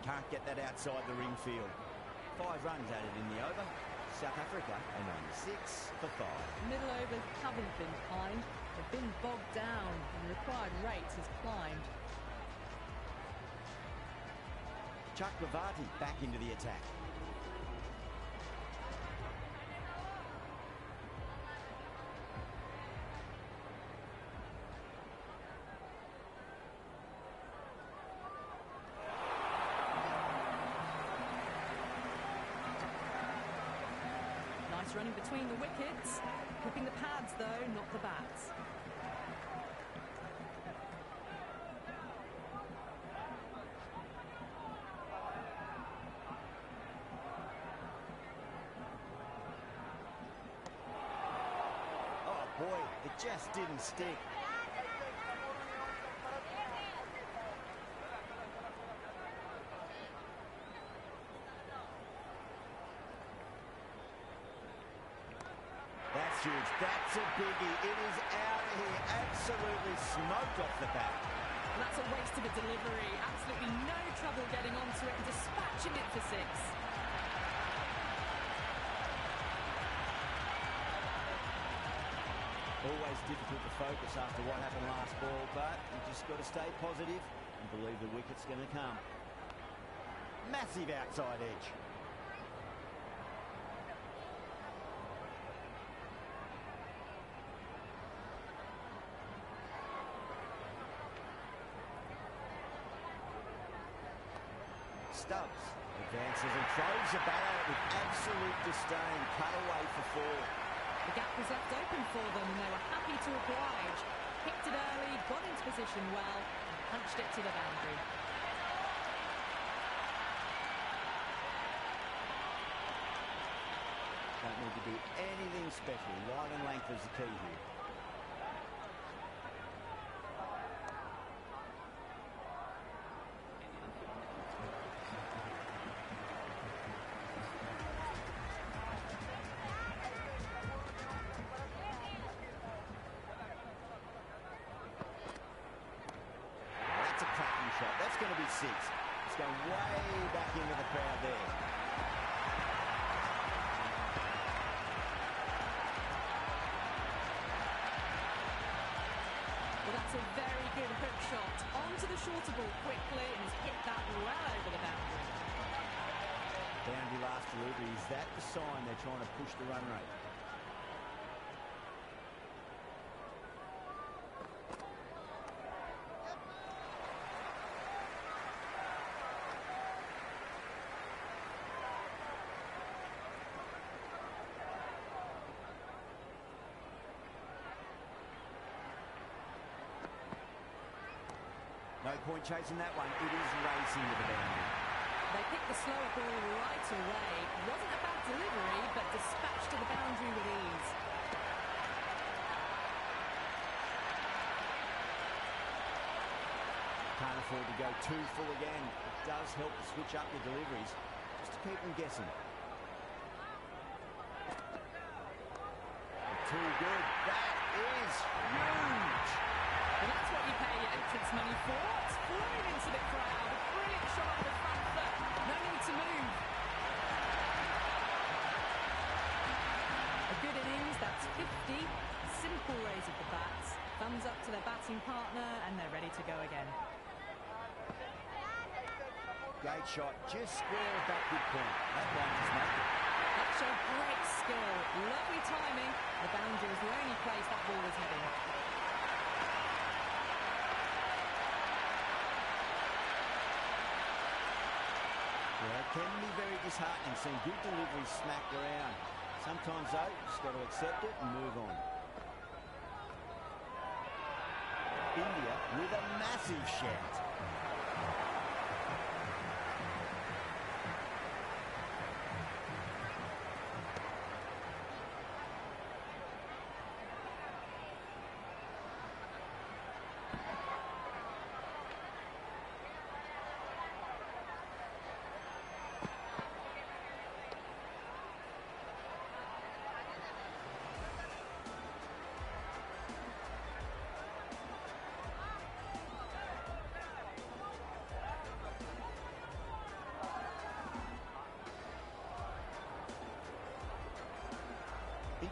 Can't get that outside the ring field. 5 runs added in the over. South Africa are 96 for 5. Middle overs haven't been kind. They've been bogged down and the required rate has climbed. Chakravarti back into the attack. Nice running between the wickets. Clipping the pads though, not the bats. Oh boy, it just didn't stick. That's huge. That's a biggie. It is out of here. Absolutely smoked off the bat. And that's a waste of a delivery. Absolutely no trouble getting onto it and dispatching it for 6. Always difficult to focus after what happened last ball, but you just got to stay positive and believe the wicket's going to come. Massive outside edge. Stubbs advances and throws the bat out with absolute disdain. Cut away for 4. The gap was left open for them and they were happy to oblige. Picked it early, got into position well and punched it to the boundary. Don't need to do anything special. Line and length is the key here. That's going to be 6. It's going way back into the crowd there. Well, that's a very good hook shot. Onto the shorter ball quickly and has hit that well over the boundary. Boundary last delivery. Is that the sign they're trying to push the run rate? No point chasing that one. It is racing to the boundary. They picked the slower ball right away. Wasn't a bad delivery, but dispatched to the boundary with ease. Can't afford to go too full again. It does help to switch up your deliveries, just to keep them guessing. Too good. That is huge. And that's what you pay your entrance money for. It's flying into the crowd. A brilliant shot on the front foot. No need to move. A good innings, that's 50. Simple raise of the bats. Thumbs up to their batting partner and they're ready to go again. Great shot, just square of that good point. That one just made it. That showed great skill. Lovely timing. The boundary was the only place that ball was heading. Yeah, it can be very disheartening seeing good deliveries smacked around. Sometimes, though, you just got to accept it and move on. India with a massive shout.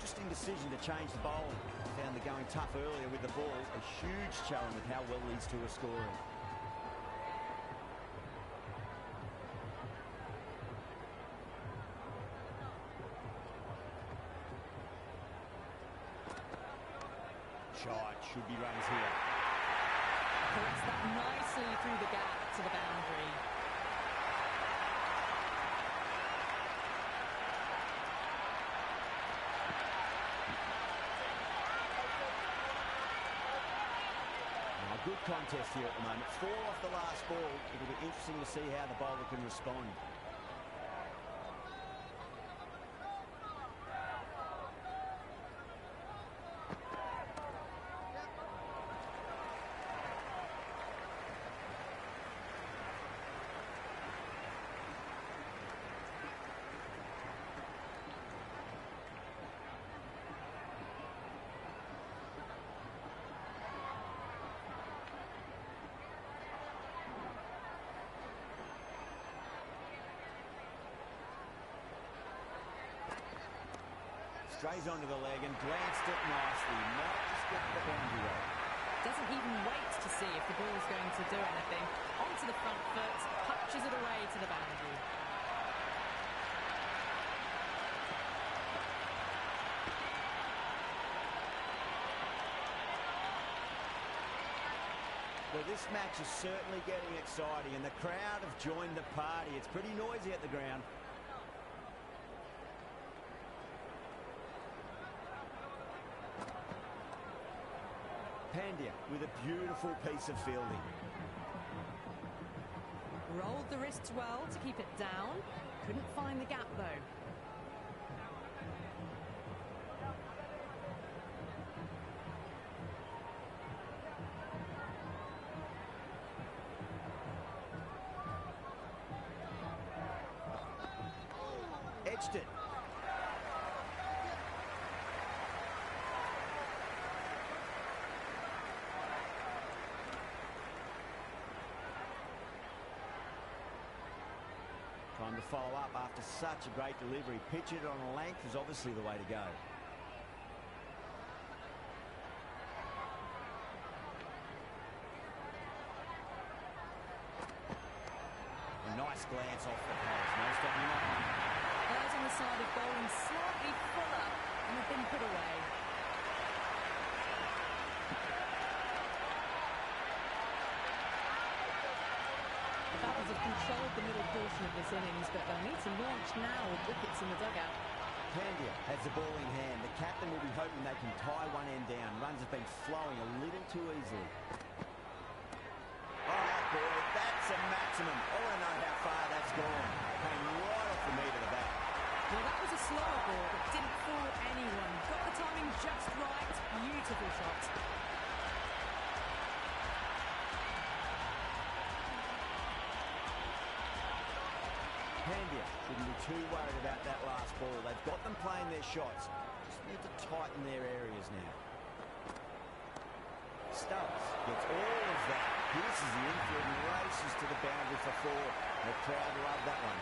Interesting decision to change the bowl. Found the going tough earlier with the ball. A huge challenge with how well these two are scoring. Shot should be runs here. Puts that nicely through the gap to the boundary. Good contest here at the moment. 4 off the last ball. It'll be interesting to see how the bowler can respond. Strays onto the leg and glanced it nicely. Might just get to the boundary rope. Doesn't even wait to see if the ball's going to do anything. Onto the front foot, punches it away to the boundary. Well, this match is certainly getting exciting, and the crowd have joined the party. It's pretty noisy at the ground. Pandya with a beautiful piece of fielding. Rolled the wrists well to keep it down. Couldn't find the gap though. Edged it. Time to follow up after such a great delivery. Pitch it on a length is obviously the way to go. A nice glance off the post. No stopping that one. Those on the side of bowling slightly fuller and have been put away. The Battles have controlled the middle portion of this innings, but they'll need to launch now with wickets in the dugout. Pandya has the ball in hand. The captain will be hoping they can tie one end down. Runs have been flowing a little too easily. Oh boy, that's a maximum. I want to know how far that's gone. Came right off the meat of the bat. Well, that was a slower ball that didn't fool anyone. Got the timing just right. Beautiful shot. Pandya shouldn't be too worried about that last ball. They've got them playing their shots. Just need to tighten their areas now. Stubbs gets all of that. Pierces the infield and races to the boundary for 4. The crowd love that one.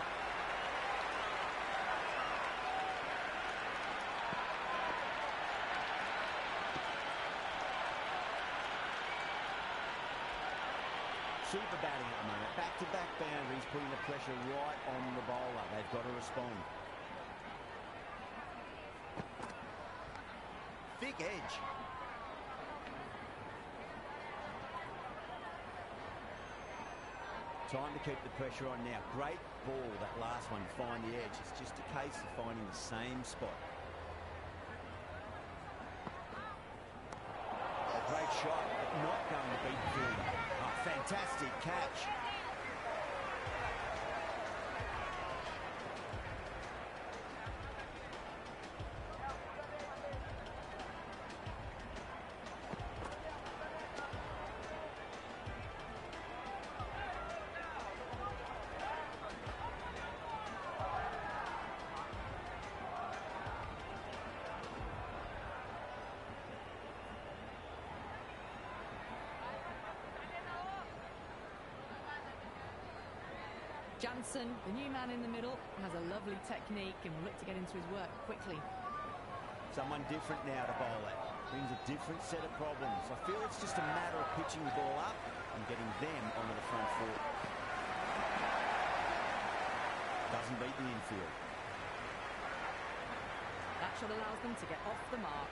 Super batting at the moment. Back-to-back boundaries, putting the pressure right on the bowler. They've got to respond. Thick edge. Time to keep the pressure on now. Great ball, that last one, find the edge. It's just a case of finding the same spot. Oh, great shot, but not going to beat the fielder. Oh, fantastic catch. Jansen, the new man in the middle, has a lovely technique and will look to get into his work quickly. Someone different now to bowl it. Brings a different set of problems. I feel it's just a matter of pitching the ball up and getting them onto the front foot. Doesn't beat the infield. That shot allows them to get off the mark.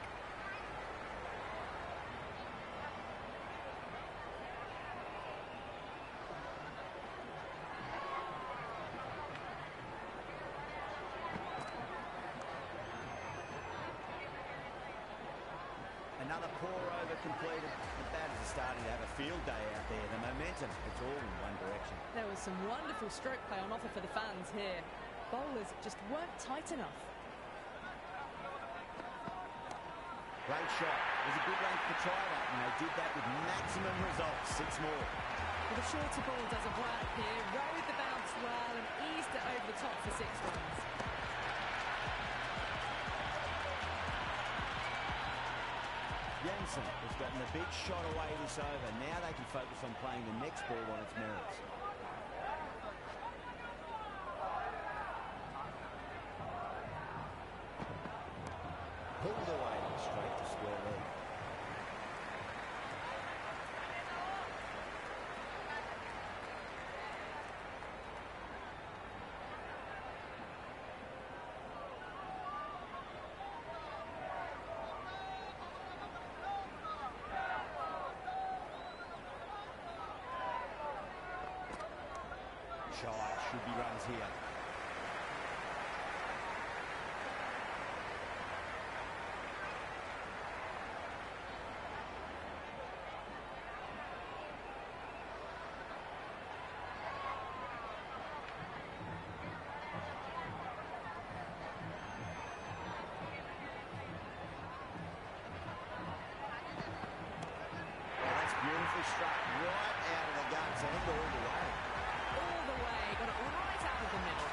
Another poor over completed. The batters are starting to have a field day out there. The momentum, it's all in one direction. There was some wonderful stroke play on offer for the fans here. Bowlers just weren't tight enough. Great shot. It was a good length to try that, and they did that with maximum results. 6 more. Well, the shorter ball doesn't work here. Rode the bounce well and eased it over the top for 6 runs. Jensen has gotten a big shot away this over. Now they can focus on playing the next ball on its merits. Pulled away straight to square leg. Shy, should be runs here. Well, that's beautifully struck right out of the guts and all the way. All the way, got it right out of the middle.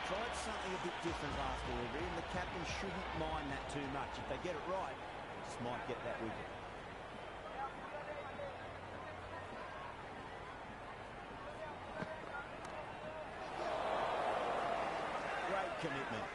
Tried something a bit different last delivery, and the captain shouldn't mind that too much. If they get it right, they just might get that wicket. Great commitment.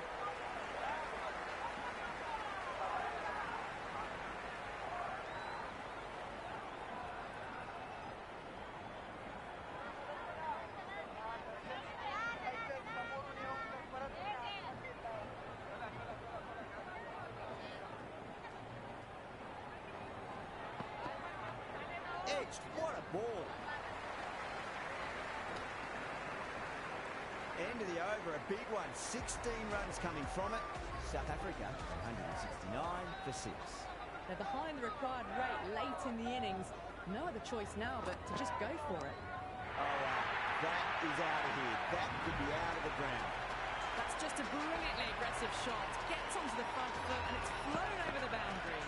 Edged, what a ball. End of the over, a big one. 16 runs coming from it. South Africa, 169 for 6. They're behind the required rate late in the innings. No other choice now but to just go for it. Oh, that is out of here. That could be out of the ground. That's just a brilliantly aggressive shot. Gets onto the front foot and it's flown over the boundary.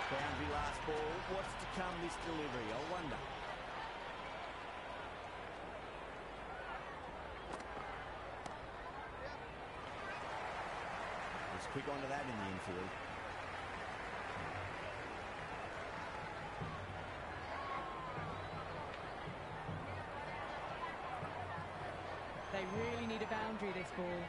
Boundary last ball. What's to come this delivery? I wonder. Let's quick onto that in the infield. They really need a boundary this ball.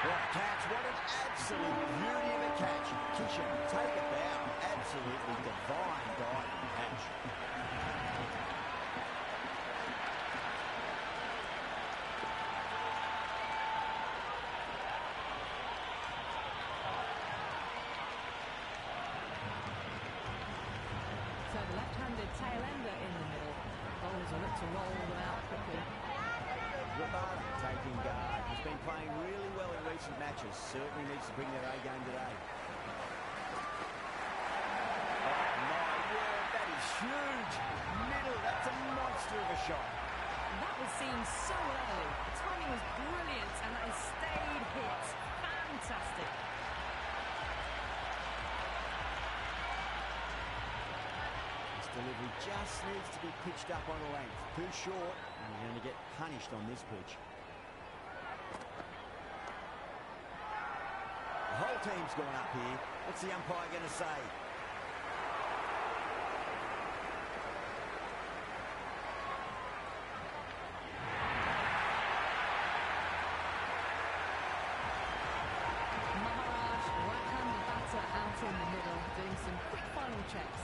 What a catch. What an absolute beauty of a catch. Kitchen, take a bow. Absolutely divine diving catch. So the left-handed tail-ender in the middle. Bowlers will look to roll them out quickly. Rabada taking guard. He's been playing really well in recent matches. Certainly needs to bring their A game today. Oh my word, that is huge. Middle, that's a monster of a shot. That was seen so early. The timing was brilliant and that has stayed hit. Fantastic. This delivery just needs to be pitched up on a length. Too short, and you're going to get punished on this pitch. team's gone up here. What's the umpire going to say? Right-handed batter out in the middle, doing some quick final checks.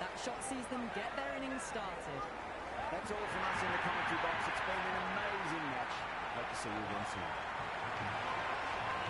That shot sees them get their innings started. That's all from us in the commentary box. It's been an amazing match. Hope to see you again soon.